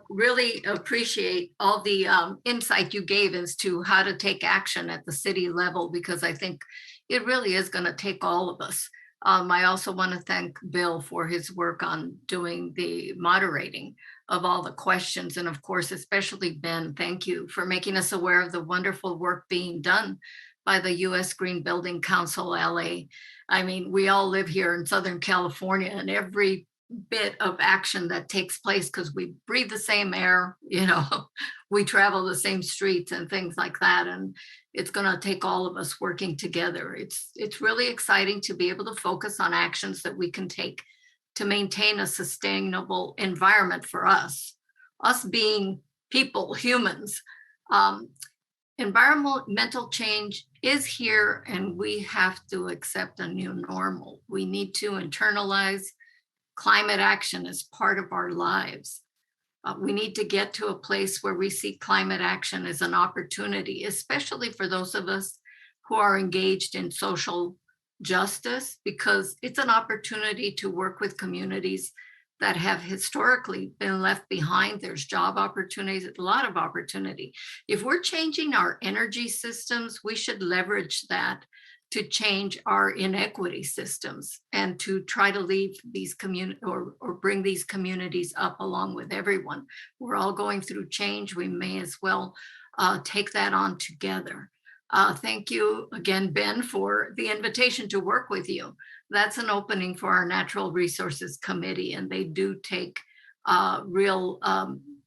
Really appreciate all the insight you gave as to how to take action at the city level, because I think it really is going to take all of us. I also want to thank Bill for his work on doing the moderating of all the questions. And of course, especially Ben, thank you for making us aware of the wonderful work being done by the U.S. Green Building Council, LA. I mean, we all live here in Southern California, and every bit of action that takes place, because we breathe the same air, you know, we travel the same streets and things like that. And it's going to take all of us working together. It's really exciting to be able to focus on actions that we can take to maintain a sustainable environment for us being people, humans. Environmental change is here, and we have to accept a new normal. We need to internalize climate action as part of our lives. We need to get to a place where we see climate action as an opportunity, especially for those of us who are engaged in social justice, because it's an opportunity to work with communities that have historically been left behind. There's job opportunities, a lot of opportunity. If we're changing our energy systems, we should leverage that to change our inequity systems and to try to leave these communities or bring these communities up along with everyone. We're all going through change. We may as well take that on together. Thank you again, Ben, for the invitation to work with you. That's an opening for our Natural Resources Committee, and they do take real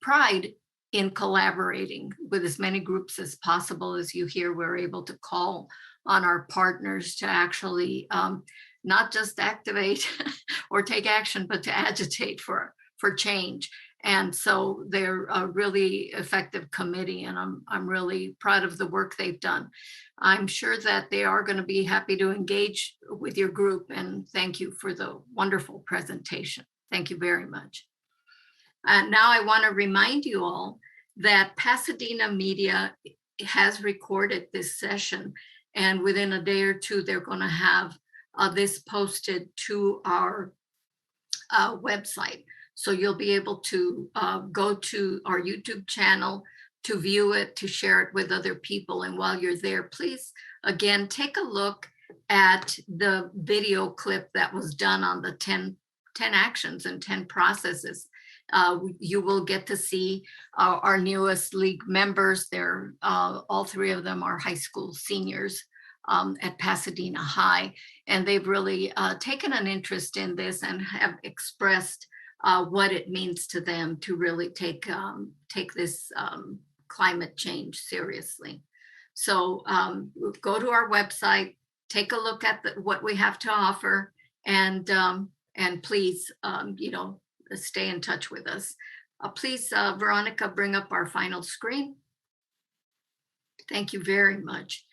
pride in collaborating with as many groups as possible. As you hear, we're able to call on our partners to actually not just activate or take action, but to agitate for change. And so they're a really effective committee, and I'm really proud of the work they've done. I'm sure that they are going to be happy to engage with your group, and thank you for the wonderful presentation. Thank you very much. And now I want to remind you all that Pasadena Media has recorded this session, and within a day or two, they're going to have this posted to our website. So you'll be able to go to our YouTube channel to view it, to share it with other people. And while you're there, please, again, take a look at the video clip that was done on the 10 actions and 10 processes. You will get to see our newest league members. They're all three of them are high school seniors at Pasadena High. And they've really taken an interest in this and have expressed what it means to them to really take this climate change seriously. So go to our website, take a look at what we have to offer, and please, stay in touch with us. Please, Veronica, bring up our final screen. Thank you very much.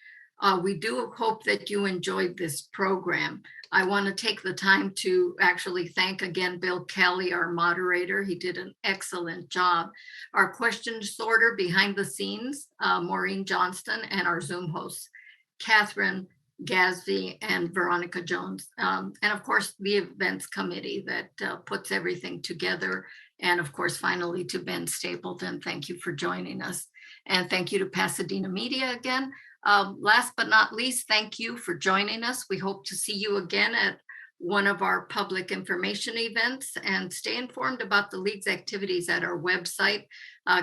We do hope that you enjoyed this program. I want to take the time to actually thank again Bill Kelly, our moderator. He did an excellent job. Our question sorter behind the scenes, Maureen Johnston, and our Zoom hosts, Catherine Gasby and Veronica Jones. And of course, the events committee that puts everything together. And of course, finally to Ben Stapleton, thank you for joining us. And thank you to Pasadena Media again. Last but not least, thank you for joining us. We hope to see you again at one of our public information events, and stay informed about the League's activities at our website.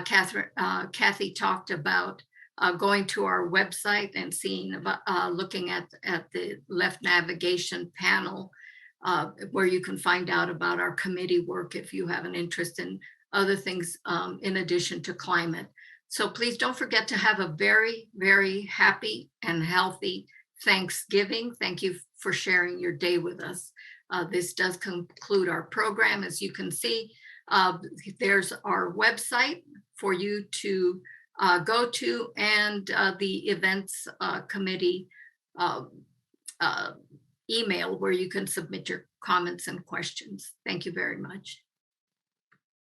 Kathy talked about going to our website and seeing about looking at the left navigation panel where you can find out about our committee work if you have an interest in other things in addition to climate. So please don't forget to have a very, very happy and healthy Thanksgiving. Thank you for sharing your day with us. This does conclude our program. As you can see, there's our website for you to go to, and the events committee email where you can submit your comments and questions. Thank you very much.